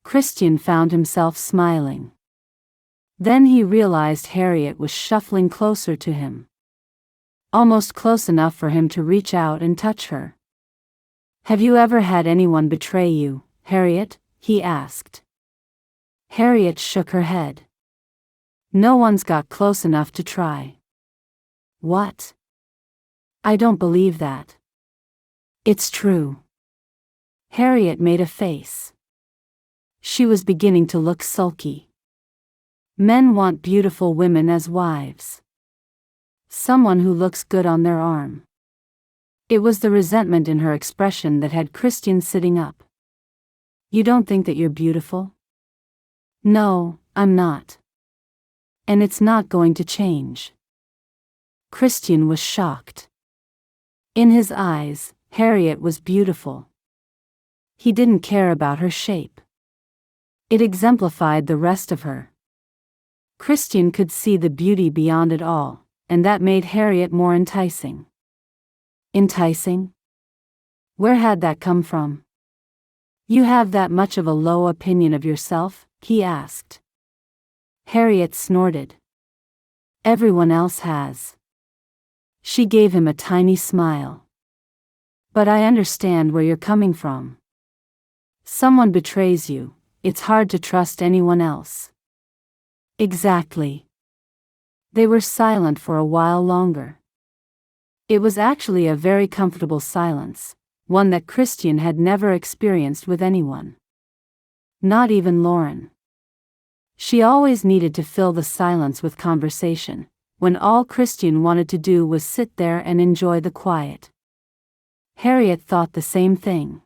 Christian found himself smiling. Then he realized Harriet was shuffling closer to him. Almost close enough for him to reach out and touch her. Have you ever had anyone betray you, Harriet? He asked. Harriet shook her head. No one's got close enough to try. What? I don't believe that. It's true. Harriet made a face. She was beginning to look sulky. Men want beautiful women as wives. Someone who looks good on their arm. It was the resentment in her expression that had Christian sitting up. You don't think that you're beautiful? No, I'm not. And it's not going to change. Christian was shocked. In his eyes, Harriet was beautiful. He didn't care about her shape. It exemplified the rest of her. Christian could see the beauty beyond it all, and that made Harriet more enticing. Enticing? Where had that come from? You have that much of a low opinion of yourself? He asked. Harriet snorted. Everyone else has. She gave him a tiny smile. But I understand where you're coming from. Someone betrays you, it's hard to trust anyone else. Exactly. They were silent for a while longer. It was actually a very comfortable silence, one that Christian had never experienced with anyone. Not even Lauren. She always needed to fill the silence with conversation, when all Christian wanted to do was sit there and enjoy the quiet. Harriet thought the same thing.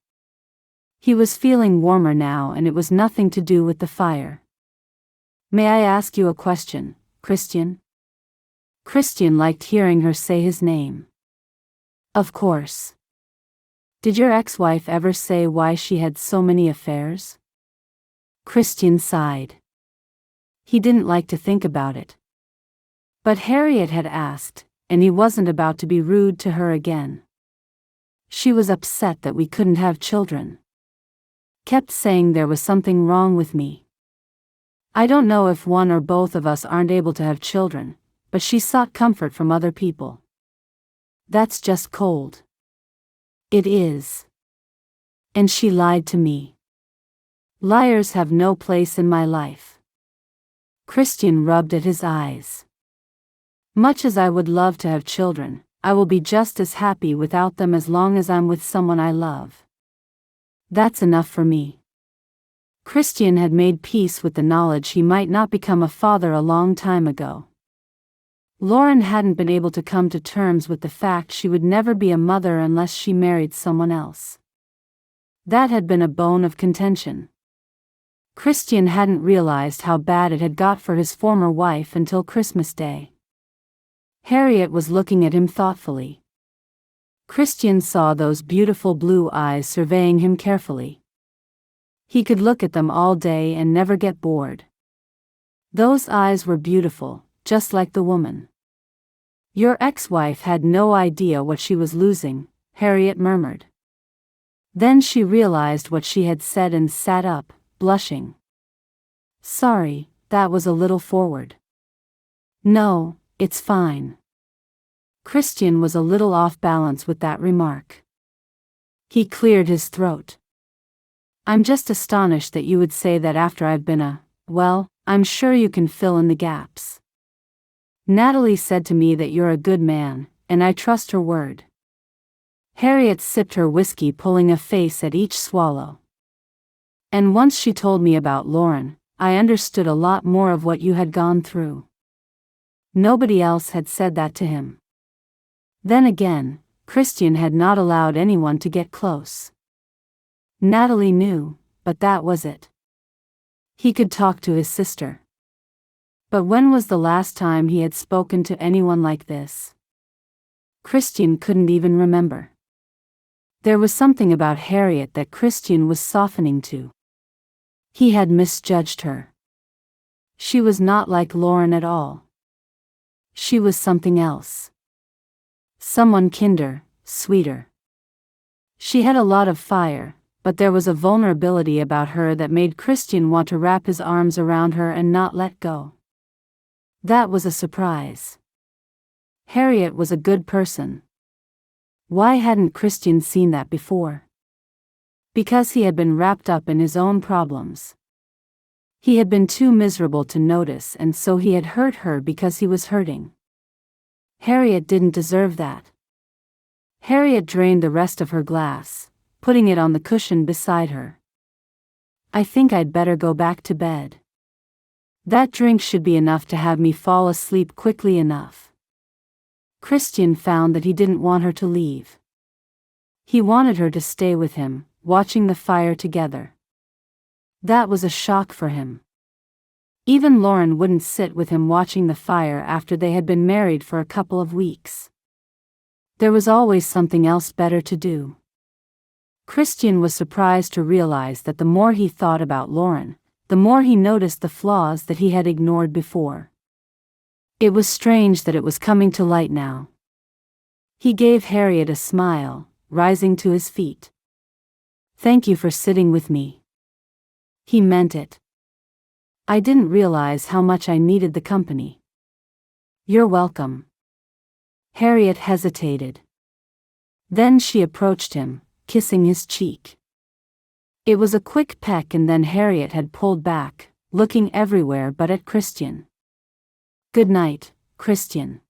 He was feeling warmer now, and it was nothing to do with the fire. May I ask you a question, Christian? Christian liked hearing her say his name. Of course. Did your ex-wife ever say why she had so many affairs? Christian sighed. He didn't like to think about it. But Harriet had asked, and he wasn't about to be rude to her again. She was upset that we couldn't have children. Kept saying there was something wrong with me. I don't know if one or both of us aren't able to have children, but she sought comfort from other people. That's just cold. It is. And she lied to me. Liars have no place in my life. Christian rubbed at his eyes. Much as I would love to have children, I will be just as happy without them as long as I'm with someone I love. That's enough for me. Christian had made peace with the knowledge he might not become a father a long time ago. Lauren hadn't been able to come to terms with the fact she would never be a mother unless she married someone else. That had been a bone of contention. Christian hadn't realized how bad it had got for his former wife until Christmas Day. Harriet was looking at him thoughtfully. Christian saw those beautiful blue eyes surveying him carefully. He could look at them all day and never get bored. Those eyes were beautiful, just like the woman. Your ex-wife had no idea what she was losing, Harriet murmured. Then she realized what she had said and sat up, blushing. Sorry, that was a little forward. No, it's fine. Christian was a little off balance with that remark. He cleared his throat. I'm just astonished that you would say that after I've been well, I'm sure you can fill in the gaps. Natalie said to me that you're a good man, and I trust her word. Harriet sipped her whiskey, pulling a face at each swallow. And once she told me about Lauren, I understood a lot more of what you had gone through. Nobody else had said that to him. Then again, Christian had not allowed anyone to get close. Natalie knew, but that was it. He could talk to his sister. But when was the last time he had spoken to anyone like this? Christian couldn't even remember. There was something about Harriet that Christian was softening to. He had misjudged her. She was not like Lauren at all. She was something else. Someone kinder, sweeter. She had a lot of fire, but there was a vulnerability about her that made Christian want to wrap his arms around her and not let go. That was a surprise. Harriet was a good person. Why hadn't Christian seen that before? Because he had been wrapped up in his own problems. He had been too miserable to notice, and so he had hurt her because he was hurting. Harriet didn't deserve that. Harriet drained the rest of her glass, putting it on the cushion beside her. I think I'd better go back to bed. That drink should be enough to have me fall asleep quickly enough. Christian found that he didn't want her to leave. He wanted her to stay with him, watching the fire together. That was a shock for him. Even Lauren wouldn't sit with him watching the fire after they had been married for a couple of weeks. There was always something else better to do. Christian was surprised to realize that the more he thought about Lauren, the more he noticed the flaws that he had ignored before. It was strange that it was coming to light now. He gave Harriet a smile, rising to his feet. Thank you for sitting with me. He meant it. I didn't realize how much I needed the company. You're welcome. Harriet hesitated. Then she approached him, kissing his cheek. It was a quick peck and then Harriet had pulled back, looking everywhere but at Christian. Good night, Christian.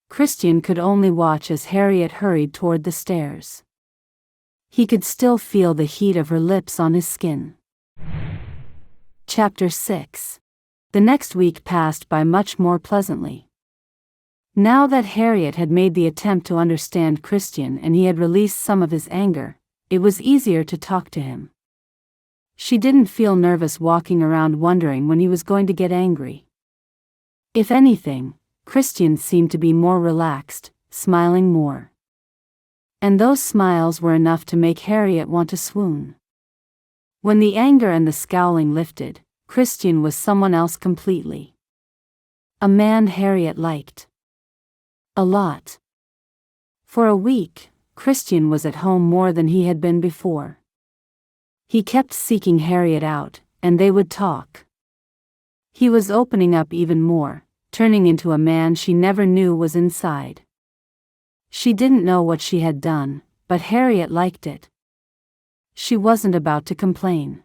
Christian could only watch as Harriet hurried toward the stairs. He could still feel the heat of her lips on his skin. Chapter 6. The next week passed by much more pleasantly. Now that Harriet had made the attempt to understand Christian and he had released some of his anger, it was easier to talk to him. She didn't feel nervous walking around wondering when he was going to get angry. If anything, Christian seemed to be more relaxed, smiling more. And those smiles were enough to make Harriet want to swoon. When the anger and the scowling lifted, Christian was someone else completely. A man Harriet liked. A lot. For a week, Christian was at home more than he had been before. He kept seeking Harriet out, and they would talk. He was opening up even more, turning into a man she never knew was inside. She didn't know what she had done, but Harriet liked it. She wasn't about to complain.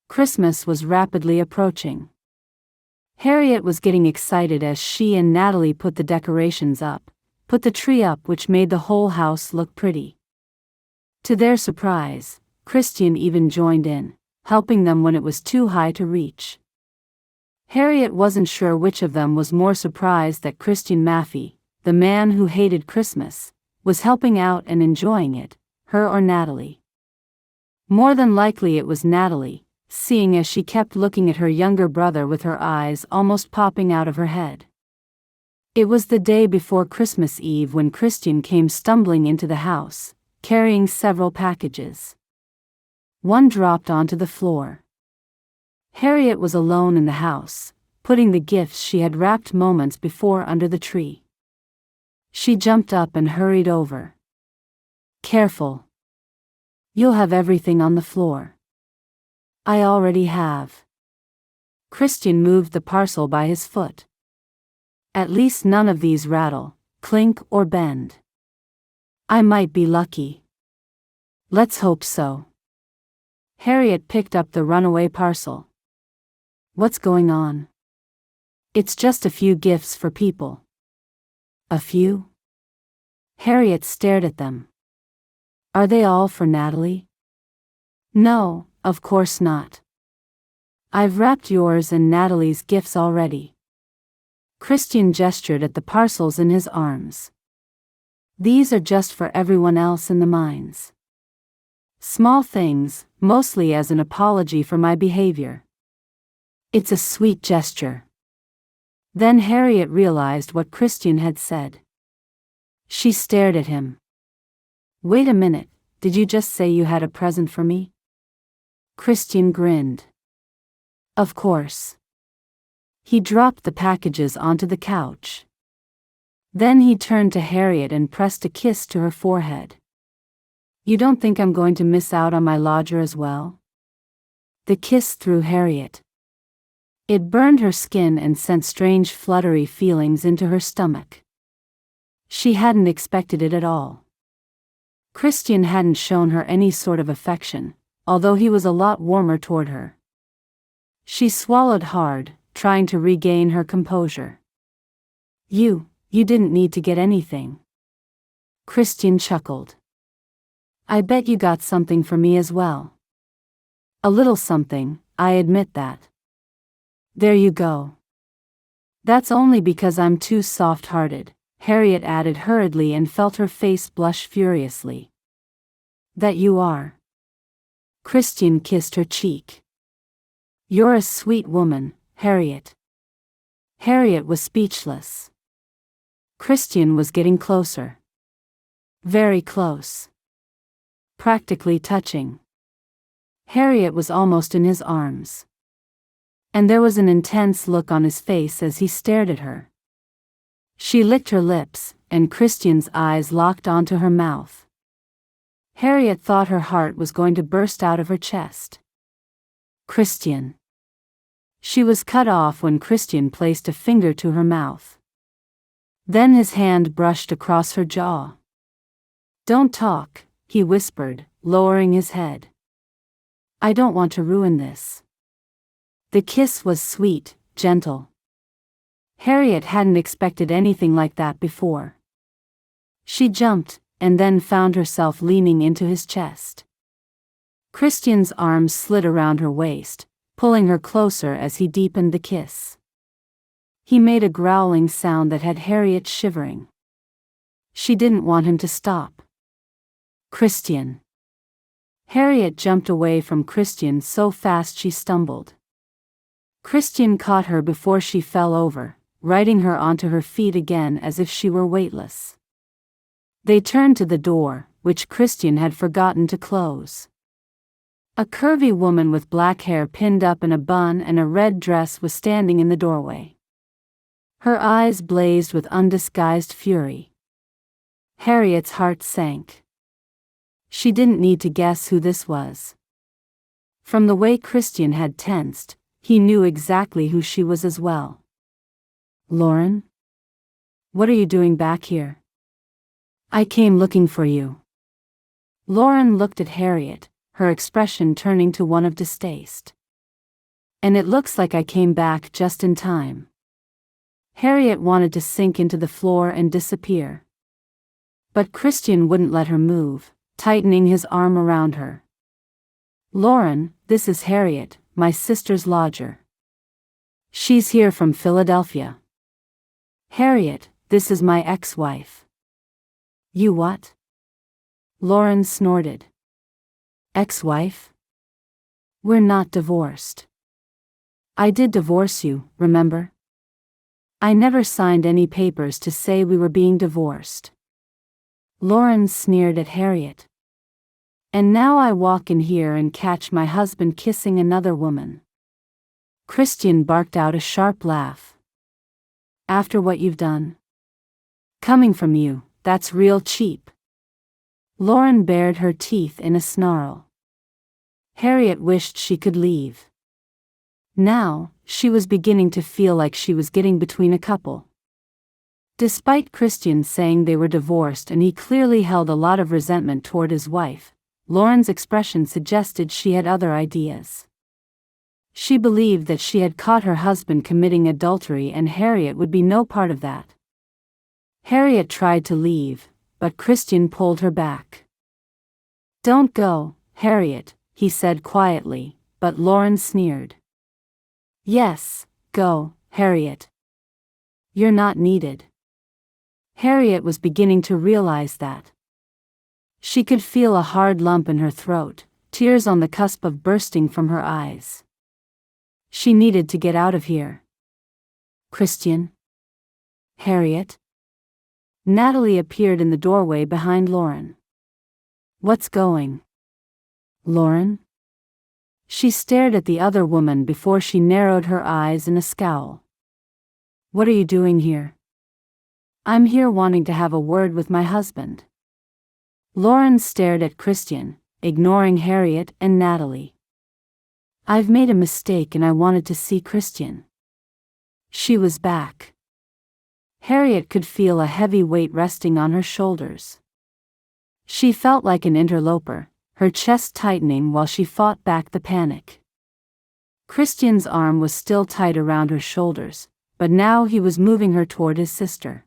Christmas was rapidly approaching. Harriet was getting excited as she and Natalie put the decorations up, put the tree up which made the whole house look pretty. To their surprise, Christian even joined in, helping them when it was too high to reach. Harriet wasn't sure which of them was more surprised that Christian Maffi, the man who hated Christmas, was helping out and enjoying it, her or Natalie. More than likely it was Natalie, seeing as she kept looking at her younger brother with her eyes almost popping out of her head. It was the day before Christmas Eve when Christian came stumbling into the house, carrying several packages. One dropped onto the floor. Harriet was alone in the house, putting the gifts she had wrapped moments before under the tree. She jumped up and hurried over. Careful. You'll have everything on the floor. I already have. Christian moved the parcel by his foot. At least none of these rattle, clink or bend. I might be lucky. Let's hope so. Harriet picked up the runaway parcel. What's going on? It's just a few gifts for people. A few? Harriet stared at them. Are they all for Natalie? No, of course not. I've wrapped yours and Natalie's gifts already. Christian gestured at the parcels in his arms. These are just for everyone else in the mines. Small things, mostly as an apology for my behavior. It's a sweet gesture. Then Harriet realized what Christian had said. She stared at him. Wait a minute, did you just say you had a present for me? Christian grinned. Of course. He dropped the packages onto the couch. Then he turned to Harriet and pressed a kiss to her forehead. You don't think I'm going to miss out on my lodger as well? The kiss threw Harriet. It burned her skin and sent strange fluttery feelings into her stomach. She hadn't expected it at all. Christian hadn't shown her any sort of affection, although he was a lot warmer toward her. She swallowed hard, trying to regain her composure. You didn't need to get anything. Christian chuckled. I bet you got something for me as well. A little something, I admit that. There you go. That's only because I'm too soft-hearted, Harriet added hurriedly and felt her face blush furiously. That you are. Christian kissed her cheek. You're a sweet woman, Harriet. Harriet was speechless. Christian was getting closer. Very close. Practically touching. Harriet was almost in his arms. And there was an intense look on his face as he stared at her. She licked her lips, and Christian's eyes locked onto her mouth. Harriet thought her heart was going to burst out of her chest. Christian. She was cut off when Christian placed a finger to her mouth. Then his hand brushed across her jaw. Don't talk, he whispered, lowering his head. I don't want to ruin this. The kiss was sweet, gentle. Harriet hadn't expected anything like that before. She jumped, and then found herself leaning into his chest. Christian's arms slid around her waist, pulling her closer as he deepened the kiss. He made a growling sound that had Harriet shivering. She didn't want him to stop. Christian. Harriet jumped away from Christian so fast she stumbled. Christian caught her before she fell over, righting her onto her feet again as if she were weightless. They turned to the door, which Christian had forgotten to close. A curvy woman with black hair pinned up in a bun and a red dress was standing in the doorway. Her eyes blazed with undisguised fury. Harriet's heart sank. She didn't need to guess who this was. From the way Christian had tensed, he knew exactly who she was as well. Lauren? What are you doing back here? I came looking for you. Lauren looked at Harriet, her expression turning to one of distaste. And it looks like I came back just in time. Harriet wanted to sink into the floor and disappear. But Christian wouldn't let her move, tightening his arm around her. Lauren, this is Harriet, my sister's lodger. She's here from Philadelphia. Harriet, this is my ex-wife. You what? Lauren snorted. Ex-wife? We're not divorced. I did divorce you, remember? I never signed any papers to say we were being divorced. Lauren sneered at Harriet. And now I walk in here and catch my husband kissing another woman. Christian barked out a sharp laugh. After what you've done? Coming from you, that's real cheap. Lauren bared her teeth in a snarl. Harriet wished she could leave. Now, she was beginning to feel like she was getting between a couple. Despite Christian saying they were divorced and he clearly held a lot of resentment toward his wife, Lauren's expression suggested she had other ideas. She believed that she had caught her husband committing adultery and Harriet would be no part of that. Harriet tried to leave, but Christian pulled her back. Don't go, Harriet, he said quietly, but Lauren sneered. Yes, go, Harriet. You're not needed. Harriet was beginning to realize that. She could feel a hard lump in her throat, tears on the cusp of bursting from her eyes. She needed to get out of here. Christian? Harriet? Natalie appeared in the doorway behind Lauren. What's going? Lauren? She stared at the other woman before she narrowed her eyes in a scowl. What are you doing here? I'm here wanting to have a word with my husband. Lauren stared at Christian, ignoring Harriet and Natalie. I've made a mistake and I wanted to see Christian. She was back. Harriet could feel a heavy weight resting on her shoulders. She felt like an interloper, her chest tightening while she fought back the panic. Christian's arm was still tight around her shoulders, but now he was moving her toward his sister.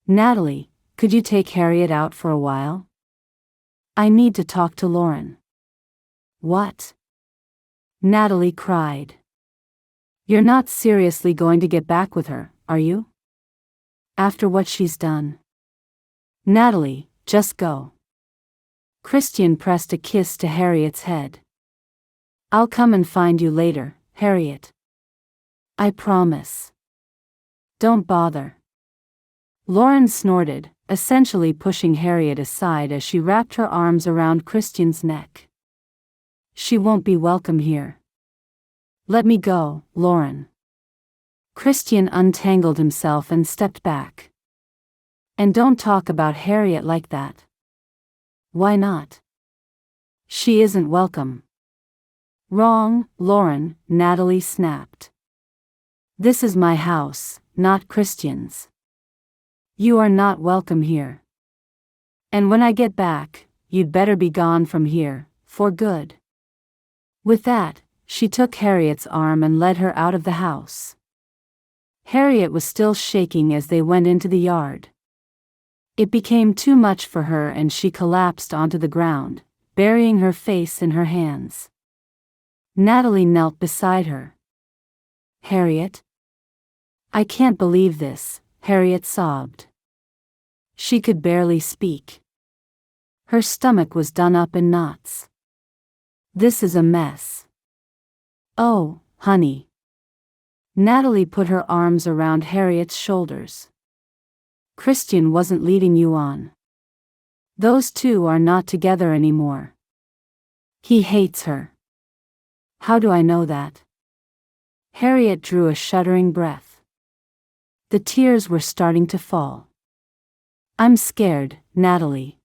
Natalie, could you take Harriet out for a while? I need to talk to Lauren. What? Natalie cried. You're not seriously going to get back with her, are you? After what she's done? Natalie, just go. Christian pressed a kiss to Harriet's head. I'll come and find you later, Harriet. I promise. Don't bother. Lauren snorted, essentially pushing Harriet aside as she wrapped her arms around Christian's neck. She won't be welcome here. Let me go, Lauren. Christian untangled himself and stepped back. And don't talk about Harriet like that. Why not? She isn't welcome. Wrong, Lauren, Natalie snapped. This is my house, not Christian's. You are not welcome here. And when I get back, you'd better be gone from here, for good. With that, she took Harriet's arm and led her out of the house. Harriet was still shaking as they went into the yard. It became too much for her and she collapsed onto the ground, burying her face in her hands. Natalie knelt beside her. Harriet? I can't believe this, Harriet sobbed. She could barely speak. Her stomach was done up in knots. This is a mess. Oh, honey. Natalie put her arms around Harriet's shoulders. Christian wasn't leading you on. Those two are not together anymore. He hates her. How do I know that? Harriet drew a shuddering breath. The tears were starting to fall. I'm scared, Natalie.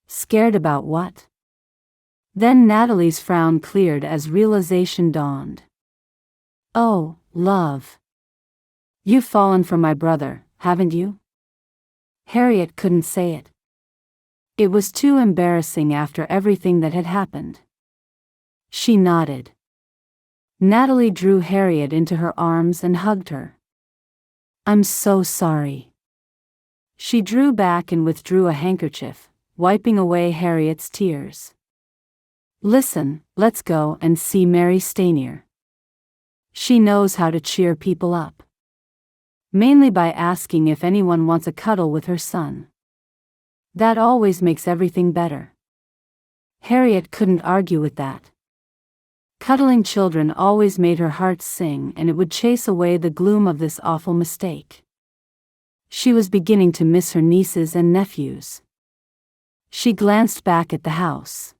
Scared about what? Then Natalie's frown cleared as realization dawned. Oh, love. You've fallen for my brother, haven't you? Harriet couldn't say it. It was too embarrassing after everything that had happened. She nodded. Natalie drew Harriet into her arms and hugged her. I'm so sorry. She drew back and withdrew a handkerchief, wiping away Harriet's tears. Listen, let's go and see Mary Stanier. She knows how to cheer people up. Mainly by asking if anyone wants a cuddle with her son. That always makes everything better. Harriet couldn't argue with that. Cuddling children always made her heart sing and it would chase away the gloom of this awful mistake. She was beginning to miss her nieces and nephews. She glanced back at the house.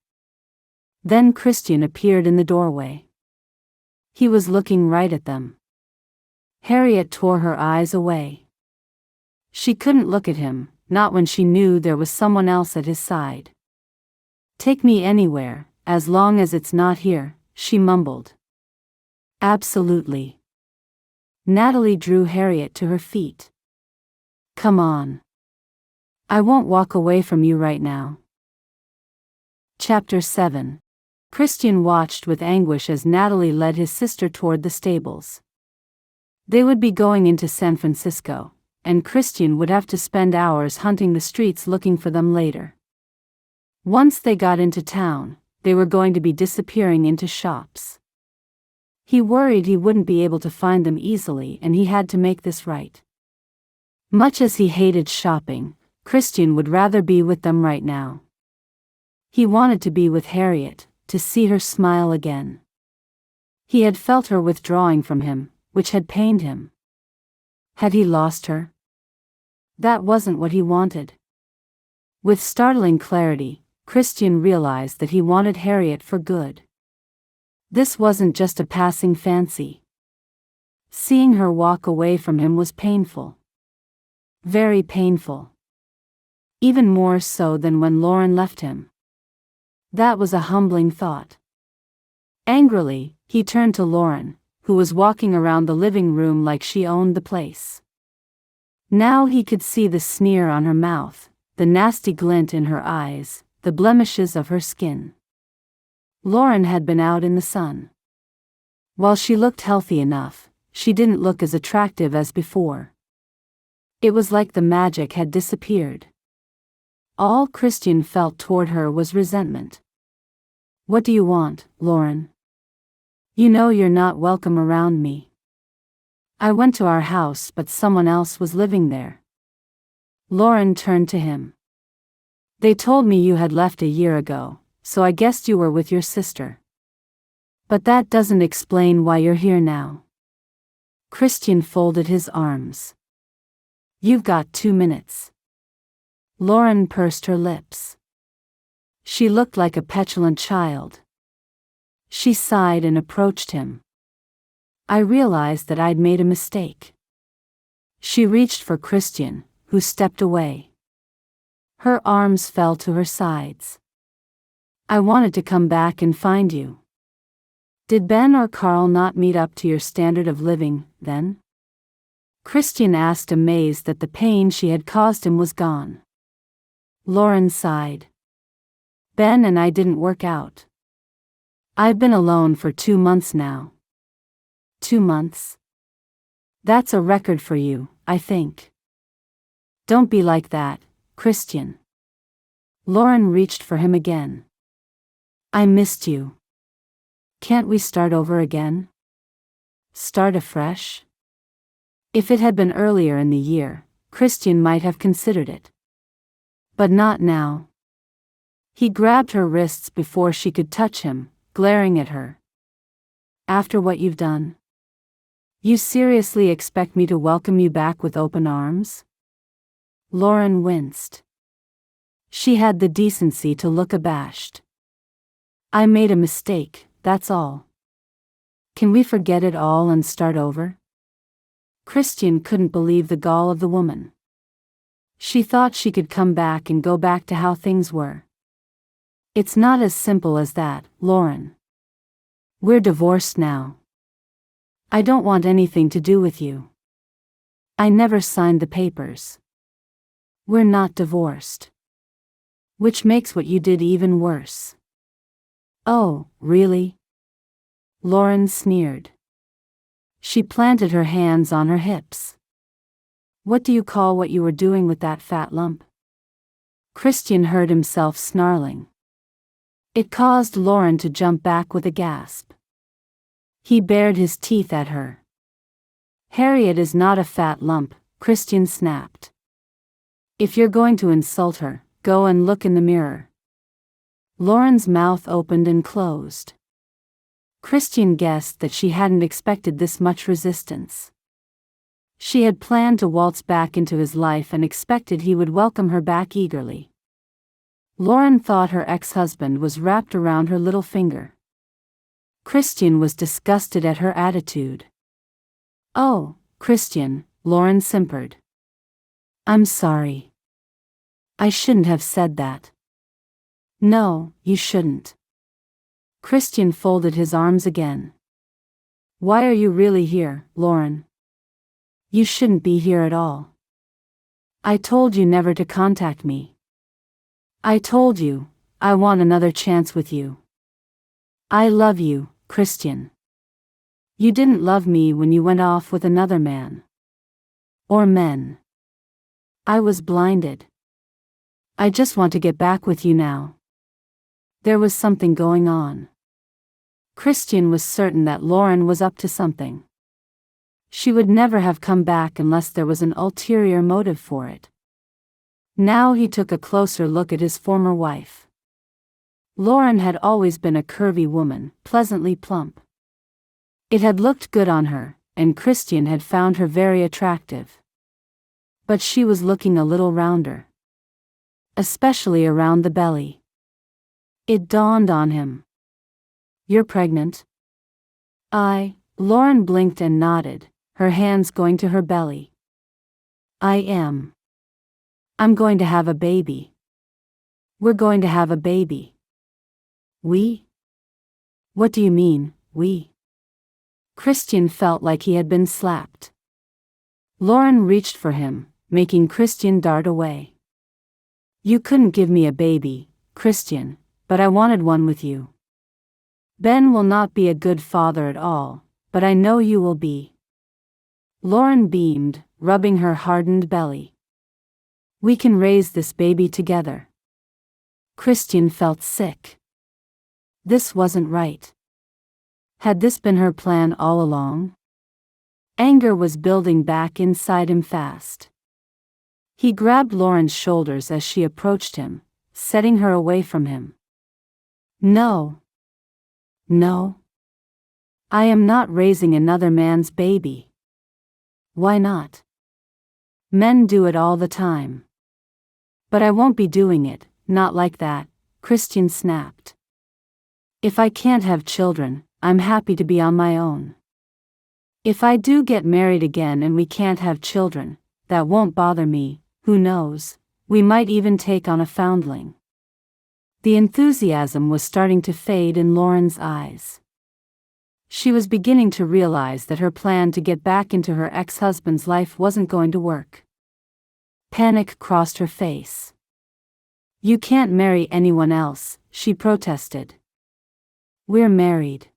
Then Christian appeared in the doorway. He was looking right at them. Harriet tore her eyes away. She couldn't look at him, not when she knew there was someone else at his side. Take me anywhere, as long as it's not here, she mumbled. Absolutely. Natalie drew Harriet to her feet. Come on. I won't walk away from you right now. Chapter 7. Christian watched with anguish as Natalie led his sister toward the stables. They would be going into San Francisco, and Christian would have to spend hours hunting the streets looking for them later. Once they got into town, they were going to be disappearing into shops. He worried he wouldn't be able to find them easily and he had to make this right. Much as he hated shopping, Christian would rather be with them right now. He wanted to be with Harriet, to see her smile again. He had felt her withdrawing from him, which had pained him. Had he lost her? That wasn't what he wanted. With startling clarity, Christian realized that he wanted Harriet for good. This wasn't just a passing fancy. Seeing her walk away from him was painful. Very painful. Even more so than when Lauren left him. That was a humbling thought. Angrily, he turned to Lauren, who was walking around the living room like she owned the place. Now he could see the sneer on her mouth, the nasty glint in her eyes, the blemishes of her skin. Lauren had been out in the sun. While she looked healthy enough, she didn't look as attractive as before. It was like the magic had disappeared. All Christian felt toward her was resentment. What do you want, Lauren? You know you're not welcome around me. I went to our house but someone else was living there. Lauren turned to him. They told me you had left a year ago, so I guessed you were with your sister. But that doesn't explain why you're here now. Christian folded his arms. You've got 2 minutes. Lauren pursed her lips. She looked like a petulant child. She sighed and approached him. I realized that I'd made a mistake. She reached for Christian, who stepped away. Her arms fell to her sides. I wanted to come back and find you. Did Ben or Carl not meet up to your standard of living, then? Christian asked, amazed that the pain she had caused him was gone. Lauren sighed. Ben and I didn't work out. I've been alone for 2 months now. 2 months? That's a record for you, I think. Don't be like that, Christian. Lauren reached for him again. I missed you. Can't we start over again? Start afresh? If it had been earlier in the year, Christian might have considered it. But not now. He grabbed her wrists before she could touch him, glaring at her. After what you've done? You seriously expect me to welcome you back with open arms? Lauren winced. She had the decency to look abashed. I made a mistake, that's all. Can we forget it all and start over? Christian couldn't believe the gall of the woman. She thought she could come back and go back to how things were. It's not as simple as that, Lauren. We're divorced now. I don't want anything to do with you. I never signed the papers. We're not divorced. Which makes what you did even worse. Oh, really? Lauren sneered. She planted her hands on her hips. What do you call what you were doing with that fat lump? Christian heard himself snarling. It caused Lauren to jump back with a gasp. He bared his teeth at her. Harriet is not a fat lump, Christian snapped. If you're going to insult her, go and look in the mirror. Lauren's mouth opened and closed. Christian guessed that she hadn't expected this much resistance. She had planned to waltz back into his life and expected he would welcome her back eagerly. Lauren thought her ex-husband was wrapped around her little finger. Christian was disgusted at her attitude. Oh, Christian, Lauren simpered. I'm sorry. I shouldn't have said that. No, you shouldn't. Christian folded his arms again. Why are you really here, Lauren? You shouldn't be here at all. I told you never to contact me. I told you, I want another chance with you. I love you, Christian. You didn't love me when you went off with another man. Or men. I was blinded. I just want to get back with you now. There was something going on. Christian was certain that Lauren was up to something. She would never have come back unless there was an ulterior motive for it. Now he took a closer look at his former wife. Lauren had always been a curvy woman, pleasantly plump. It had looked good on her, and Christian had found her very attractive. But she was looking a little rounder. Especially around the belly. It dawned on him. You're pregnant? Lauren blinked and nodded, her hands going to her belly. I am. I'm going to have a baby. We're going to have a baby. We? What do you mean, we? Christian felt like he had been slapped. Lauren reached for him, making Christian dart away. You couldn't give me a baby, Christian, but I wanted one with you. Ben will not be a good father at all, but I know you will be. Lauren beamed, rubbing her hardened belly. We can raise this baby together. Christian felt sick. This wasn't right. Had this been her plan all along? Anger was building back inside him fast. He grabbed Lauren's shoulders as she approached him, setting her away from him. No. No. I am not raising another man's baby. Why not? Men do it all the time. But I won't be doing it, not like that, Christian snapped. If I can't have children, I'm happy to be on my own. If I do get married again and we can't have children, that won't bother me, who knows, we might even take on a foundling. The enthusiasm was starting to fade in Lauren's eyes. She was beginning to realize that her plan to get back into her ex-husband's life wasn't going to work. Panic crossed her face. You can't marry anyone else, she protested. We're married.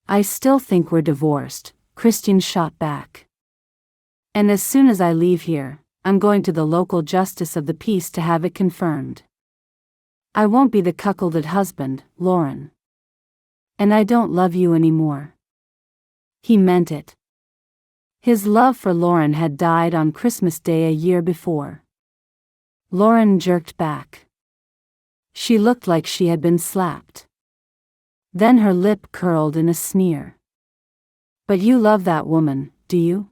I still think we're divorced, Christian shot back. And as soon as I leave here, I'm going to the local justice of the peace to have it confirmed. I won't be the cuckolded husband, Lauren. And I don't love you anymore. He meant it. His love for Lauren had died on Christmas Day a year before. Lauren jerked back. She looked like she had been slapped. Then her lip curled in a sneer. But you love that woman, do you?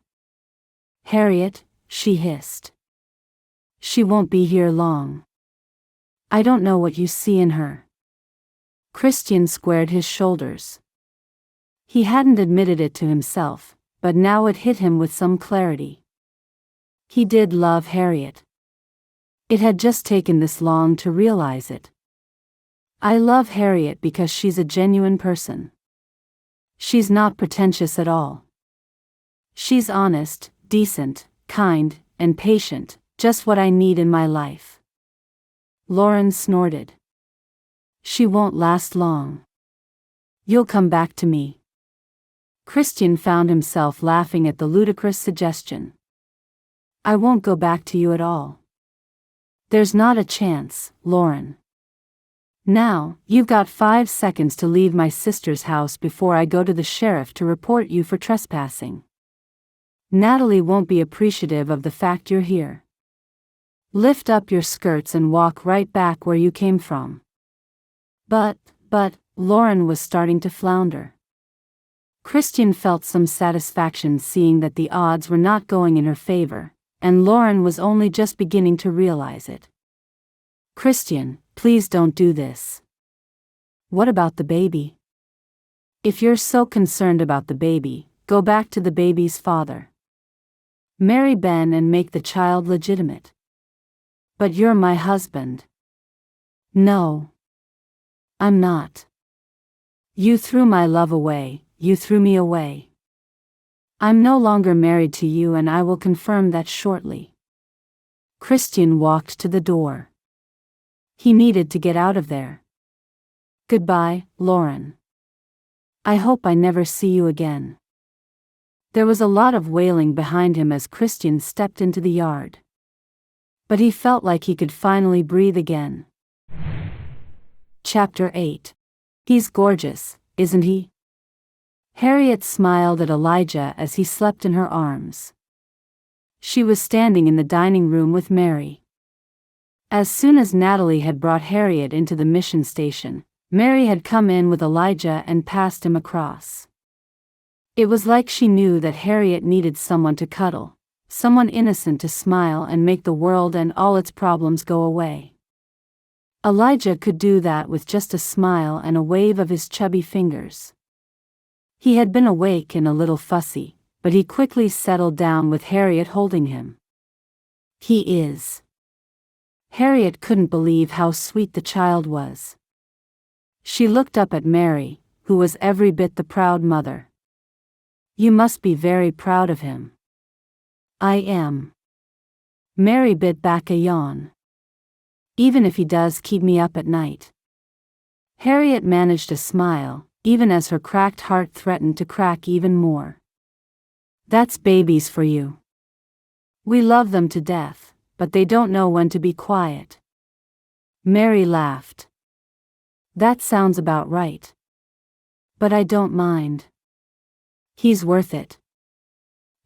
Harriet, she hissed. She won't be here long. I don't know what you see in her. Christian squared his shoulders. He hadn't admitted it to himself, but now it hit him with some clarity. He did love Harriet. It had just taken this long to realize it. I love Harriet because she's a genuine person. She's not pretentious at all. She's honest, decent, kind, and patient, just what I need in my life. Lauren snorted. She won't last long. You'll come back to me. Christian found himself laughing at the ludicrous suggestion. I won't go back to you at all. There's not a chance, Lauren. Now, you've got 5 seconds to leave my sister's house before I go to the sheriff to report you for trespassing. Natalie won't be appreciative of the fact you're here. Lift up your skirts and walk right back where you came from. But, Lauren was starting to flounder. Christian felt some satisfaction seeing that the odds were not going in her favor, and Lauren was only just beginning to realize it. Christian, please don't do this. What about the baby? If you're so concerned about the baby, go back to the baby's father. Marry Ben and make the child legitimate. But you're my husband. No. I'm not. You threw my love away, you threw me away. I'm no longer married to you and I will confirm that shortly. Christian walked to the door. He needed to get out of there. Goodbye, Lauren. I hope I never see you again. There was a lot of wailing behind him as Christian stepped into the yard. But he felt like he could finally breathe again. Chapter 8. He's gorgeous, isn't he? Harriet smiled at Elijah as he slept in her arms. She was standing in the dining room with Mary. As soon as Natalie had brought Harriet into the mission station, Mary had come in with Elijah and passed him across. It was like she knew that Harriet needed someone to cuddle, someone innocent to smile and make the world and all its problems go away. Elijah could do that with just a smile and a wave of his chubby fingers. He had been awake and a little fussy, but he quickly settled down with Harriet holding him. He is. Harriet couldn't believe how sweet the child was. She looked up at Mary, who was every bit the proud mother. You must be very proud of him. I am. Mary bit back a yawn. Even if he does keep me up at night. Harriet managed a smile, even as her cracked heart threatened to crack even more. That's babies for you. We love them to death, but they don't know when to be quiet. Mary laughed. That sounds about right. But I don't mind. He's worth it.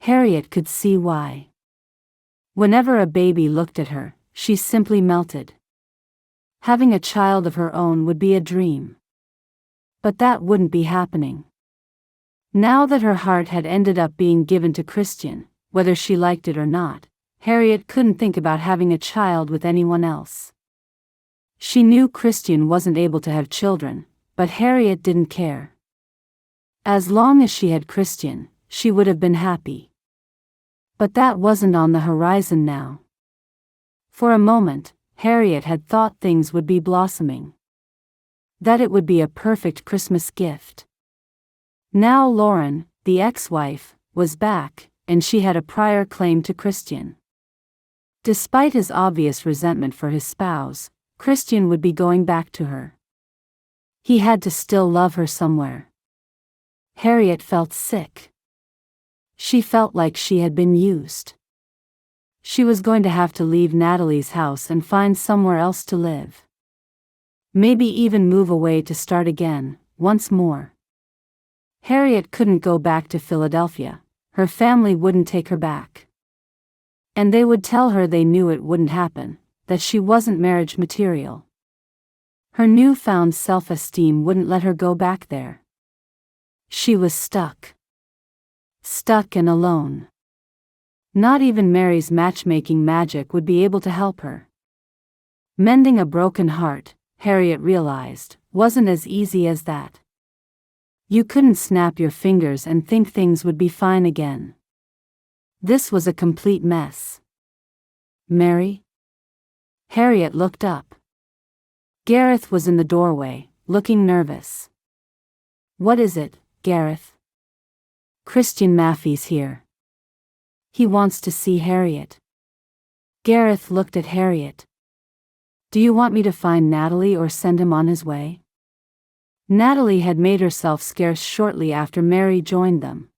Harriet could see why. Whenever a baby looked at her, she simply melted. Having a child of her own would be a dream. But that wouldn't be happening. Now that her heart had ended up being given to Christian, whether she liked it or not, Harriet couldn't think about having a child with anyone else. She knew Christian wasn't able to have children, but Harriet didn't care. As long as she had Christian, she would have been happy. But that wasn't on the horizon now. For a moment, Harriet had thought things would be blossoming. That it would be a perfect Christmas gift. Now Lauren, the ex-wife, was back, and she had a prior claim to Christian. Despite his obvious resentment for his spouse, Christian would be going back to her. He had to still love her somewhere. Harriet felt sick. She felt like she had been used. She was going to have to leave Natalie's house and find somewhere else to live. Maybe even move away to start again, once more. Harriet couldn't go back to Philadelphia. Her family wouldn't take her back. And they would tell her they knew it wouldn't happen, that she wasn't marriage material. Her newfound self-esteem wouldn't let her go back there. She was stuck. Stuck and alone. Not even Mary's matchmaking magic would be able to help her. Mending a broken heart, Harriet realized, wasn't as easy as that. You couldn't snap your fingers and think things would be fine again. This was a complete mess. Mary? Harriet looked up. Gareth was in the doorway, looking nervous. What is it, Gareth? Christian Maffy's here. He wants to see Harriet. Gareth looked at Harriet. Do you want me to find Natalie or send him on his way? Natalie had made herself scarce shortly after Mary joined them.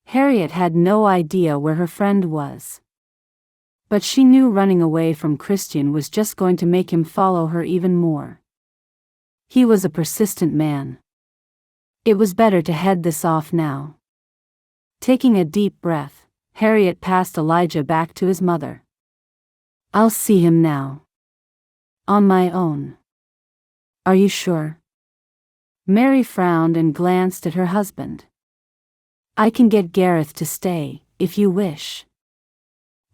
Harriet had no idea where her friend was. But she knew running away from Christian was just going to make him follow her even more. He was a persistent man. It was better to head this off now. Taking a deep breath, Harriet passed Elijah back to his mother. I'll see him now. On my own. Are you sure? Mary frowned and glanced at her husband. I can get Gareth to stay, if you wish.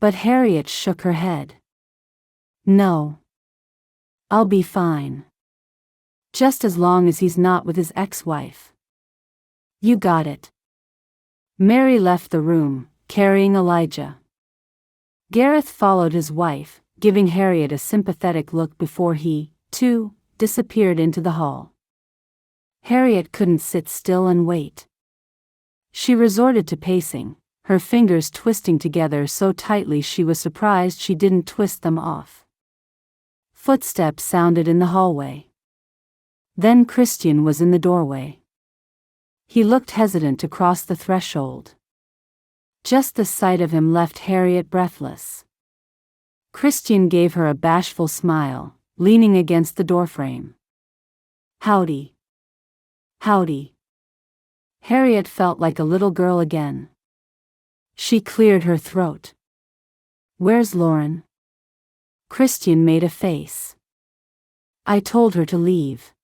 But Harriet shook her head. No. I'll be fine. Just as long as he's not with his ex-wife. You got it. Mary left the room, carrying Elijah. Gareth followed his wife, giving Harriet a sympathetic look before he, too, disappeared into the hall. Harriet couldn't sit still and wait. She resorted to pacing, her fingers twisting together so tightly she was surprised she didn't twist them off. Footsteps sounded in the hallway. Then Christian was in the doorway. He looked hesitant to cross the threshold. Just the sight of him left Harriet breathless. Christian gave her a bashful smile, leaning against the doorframe. Howdy. Howdy. Harriet felt like a little girl again. She cleared her throat. Where's Lauren? Christian made a face. I told her to leave.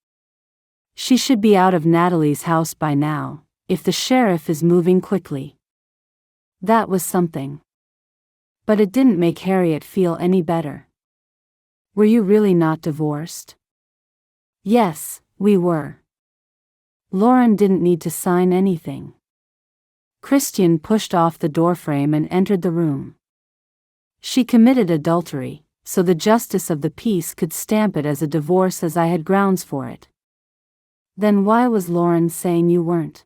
She should be out of Natalie's house by now, if the sheriff is moving quickly. That was something. But it didn't make Harriet feel any better. Were you really not divorced? Yes, we were. Lauren didn't need to sign anything. Christian pushed off the doorframe and entered the room. She committed adultery, so the justice of the peace could stamp it as a divorce as I had grounds for it. Then why was Lauren saying you weren't?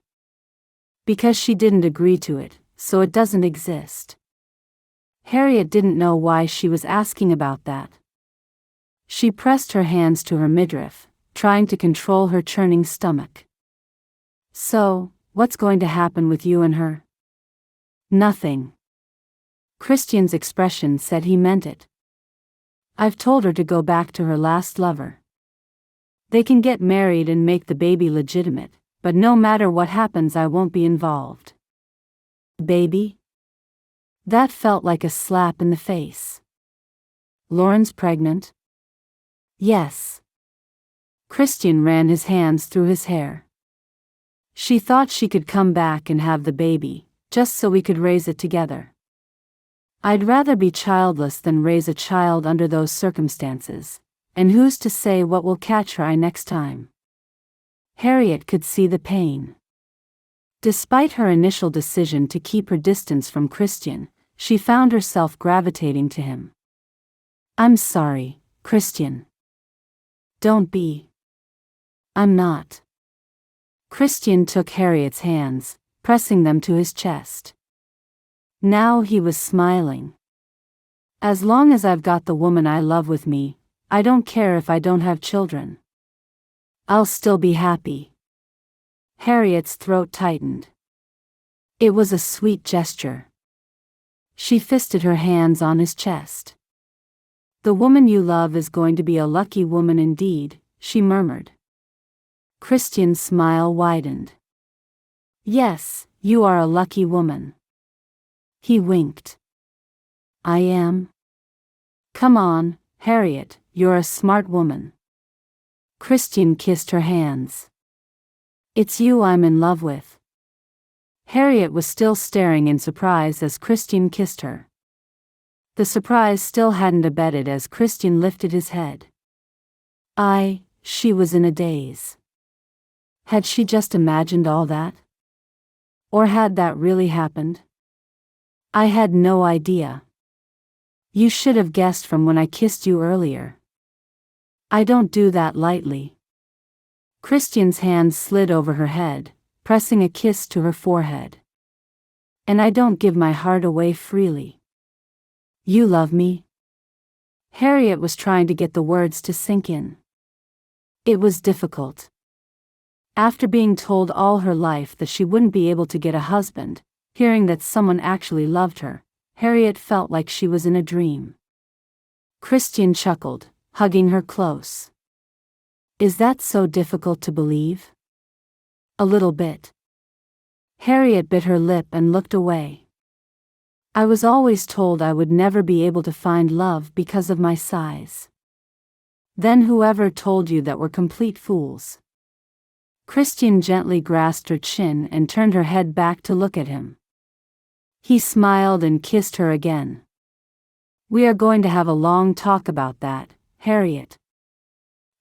Because she didn't agree to it, so it doesn't exist. Harriet didn't know why she was asking about that. She pressed her hands to her midriff, trying to control her churning stomach. So, what's going to happen with you and her? Nothing. Christian's expression said he meant it. I've told her to go back to her last lover. They can get married and make the baby legitimate, but no matter what happens I won't be involved. Baby? That felt like a slap in the face. Lauren's pregnant? Yes. Christian ran his hands through his hair. She thought she could come back and have the baby, just so we could raise it together. I'd rather be childless than raise a child under those circumstances, and who's to say what will catch her eye next time? Harriet could see the pain. Despite her initial decision to keep her distance from Christian, she found herself gravitating to him. I'm sorry, Christian. Don't be. I'm not. Christian took Harriet's hands, pressing them to his chest. Now he was smiling. As long as I've got the woman I love with me, I don't care if I don't have children. I'll still be happy. Harriet's throat tightened. It was a sweet gesture. She fisted her hands on his chest. The woman you love is going to be a lucky woman indeed, she murmured. Christian's smile widened. Yes, you are a lucky woman. He winked. I am. Come on, Harriet, you're a smart woman. Christian kissed her hands. It's you I'm in love with. Harriet was still staring in surprise as Christian kissed her. The surprise still hadn't abated as Christian lifted his head. She was in a daze. Had she just imagined all that? Or had that really happened? I had no idea. You should have guessed from when I kissed you earlier. I don't do that lightly. Christian's hand slid over her head, pressing a kiss to her forehead. And I don't give my heart away freely. You love me? Harriet was trying to get the words to sink in. It was difficult. After being told all her life that she wouldn't be able to get a husband, hearing that someone actually loved her, Harriet felt like she was in a dream. Christian chuckled, hugging her close. Is that so difficult to believe? A little bit. Harriet bit her lip and looked away. I was always told I would never be able to find love because of my size. Then whoever told you that were complete fools? Christian gently grasped her chin and turned her head back to look at him. He smiled and kissed her again. We are going to have a long talk about that, Harriet.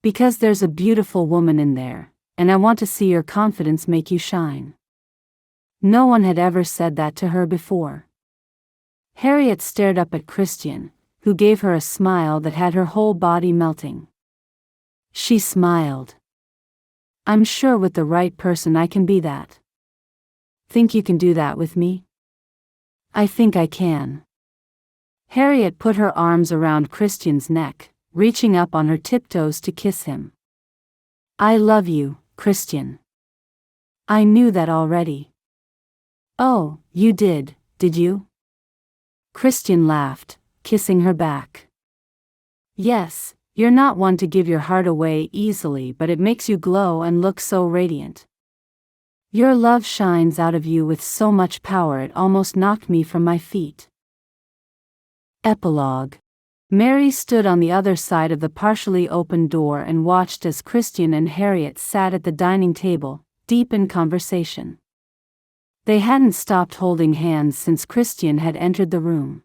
Because there's a beautiful woman in there, and I want to see your confidence make you shine. No one had ever said that to her before. Harriet stared up at Christian, who gave her a smile that had her whole body melting. She smiled. I'm sure with the right person I can be that. Think you can do that with me? I think I can. Harriet put her arms around Christian's neck, reaching up on her tiptoes to kiss him. I love you, Christian. I knew that already. Oh, you did you? Christian laughed, kissing her back. Yes, you're not one to give your heart away easily, but it makes you glow and look so radiant. Your love shines out of you with so much power it almost knocked me from my feet. Epilogue. Mary stood on the other side of the partially open door and watched as Christian and Harriet sat at the dining table, deep in conversation. They hadn't stopped holding hands since Christian had entered the room.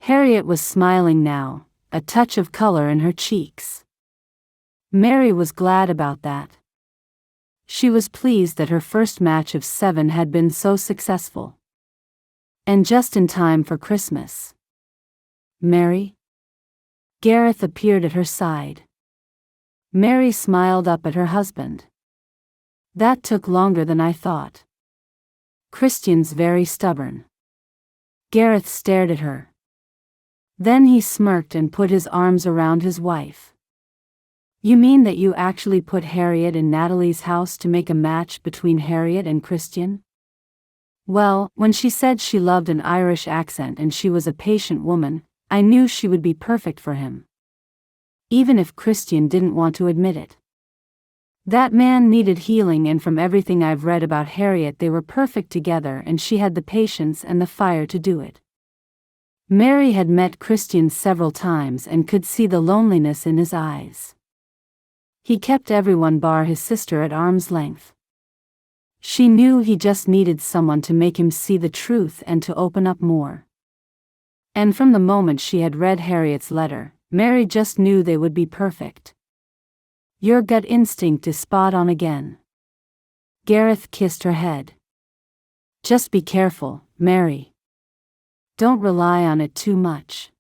Harriet was smiling now, a touch of color in her cheeks. Mary was glad about that. She was pleased that her first match of 7 had been so successful. And just in time for Christmas. Mary? Gareth appeared at her side. Mary smiled up at her husband. That took longer than I thought. Christian's very stubborn. Gareth stared at her. Then he smirked and put his arms around his wife. You mean that you actually put Harriet in Natalie's house to make a match between Harriet and Christian? Well, when she said she loved an Irish accent and she was a patient woman, I knew she would be perfect for him. Even if Christian didn't want to admit it. That man needed healing, and from everything I've read about Harriet, they were perfect together, and she had the patience and the fire to do it. Mary had met Christian several times and could see the loneliness in his eyes. He kept everyone bar his sister at arm's length. She knew he just needed someone to make him see the truth and to open up more. And from the moment she had read Harriet's letter, Mary just knew they would be perfect. Your gut instinct is spot on again. Gareth kissed her head. Just be careful, Mary. Don't rely on it too much.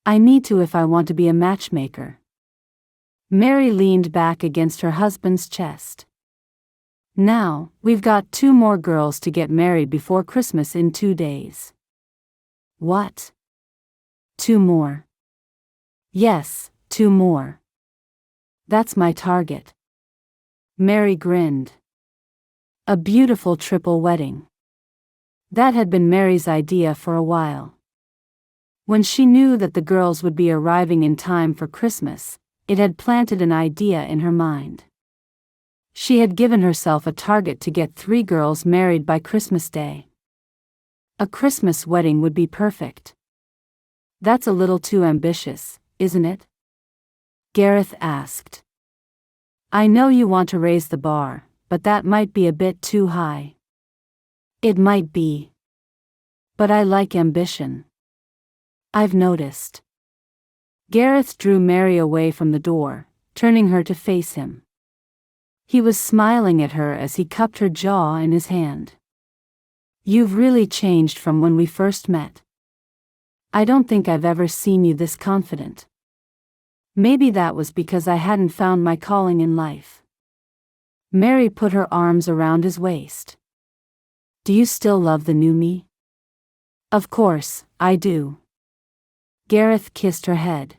I need to if I want to be a matchmaker. Mary leaned back against her husband's chest. Now, we've got 2 more girls to get married before Christmas in 2 days. What? 2 more? Yes, 2 more. That's my target. Mary grinned. A beautiful triple wedding. That had been Mary's idea for a while. When she knew that the girls would be arriving in time for Christmas, it had planted an idea in her mind. She had given herself a target to get 3 girls married by Christmas Day. A Christmas wedding would be perfect. That's a little too ambitious, isn't it? Gareth asked. I know you want to raise the bar, but that might be a bit too high. It might be. But I like ambition. I've noticed. Gareth drew Mary away from the door, turning her to face him. He was smiling at her as he cupped her jaw in his hand. You've really changed from when we first met. I don't think I've ever seen you this confident. Maybe that was because I hadn't found my calling in life. Mary put her arms around his waist. Do you still love the new me? Of course, I do. Gareth kissed her head.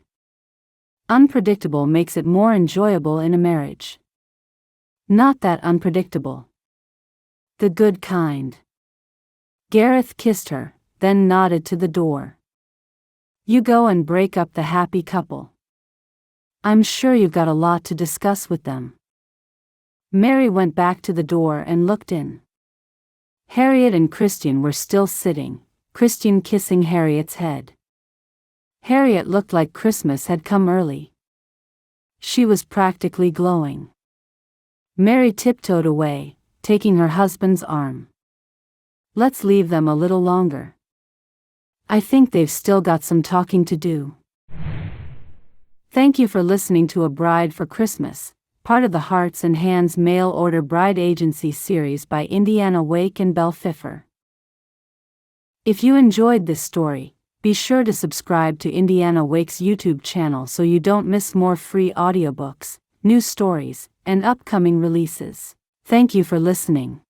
Unpredictable makes it more enjoyable in a marriage. Not that unpredictable. The good kind. Gareth kissed her, then nodded to the door. You go and break up the happy couple. I'm sure you've got a lot to discuss with them. Mary went back to the door and looked in. Harriet and Christian were still sitting, Christian kissing Harriet's head. Harriet looked like Christmas had come early. She was practically glowing. Mary tiptoed away, taking her husband's arm. Let's leave them a little longer. I think they've still got some talking to do. Thank you for listening to A Bride for Christmas, part of the Hearts and Hands Mail Order Bride Agency series by Indiana Wake and Belle Fiffer. If you enjoyed this story, be sure to subscribe to Indiana Wake's YouTube channel so you don't miss more free audiobooks, new stories, and upcoming releases. Thank you for listening.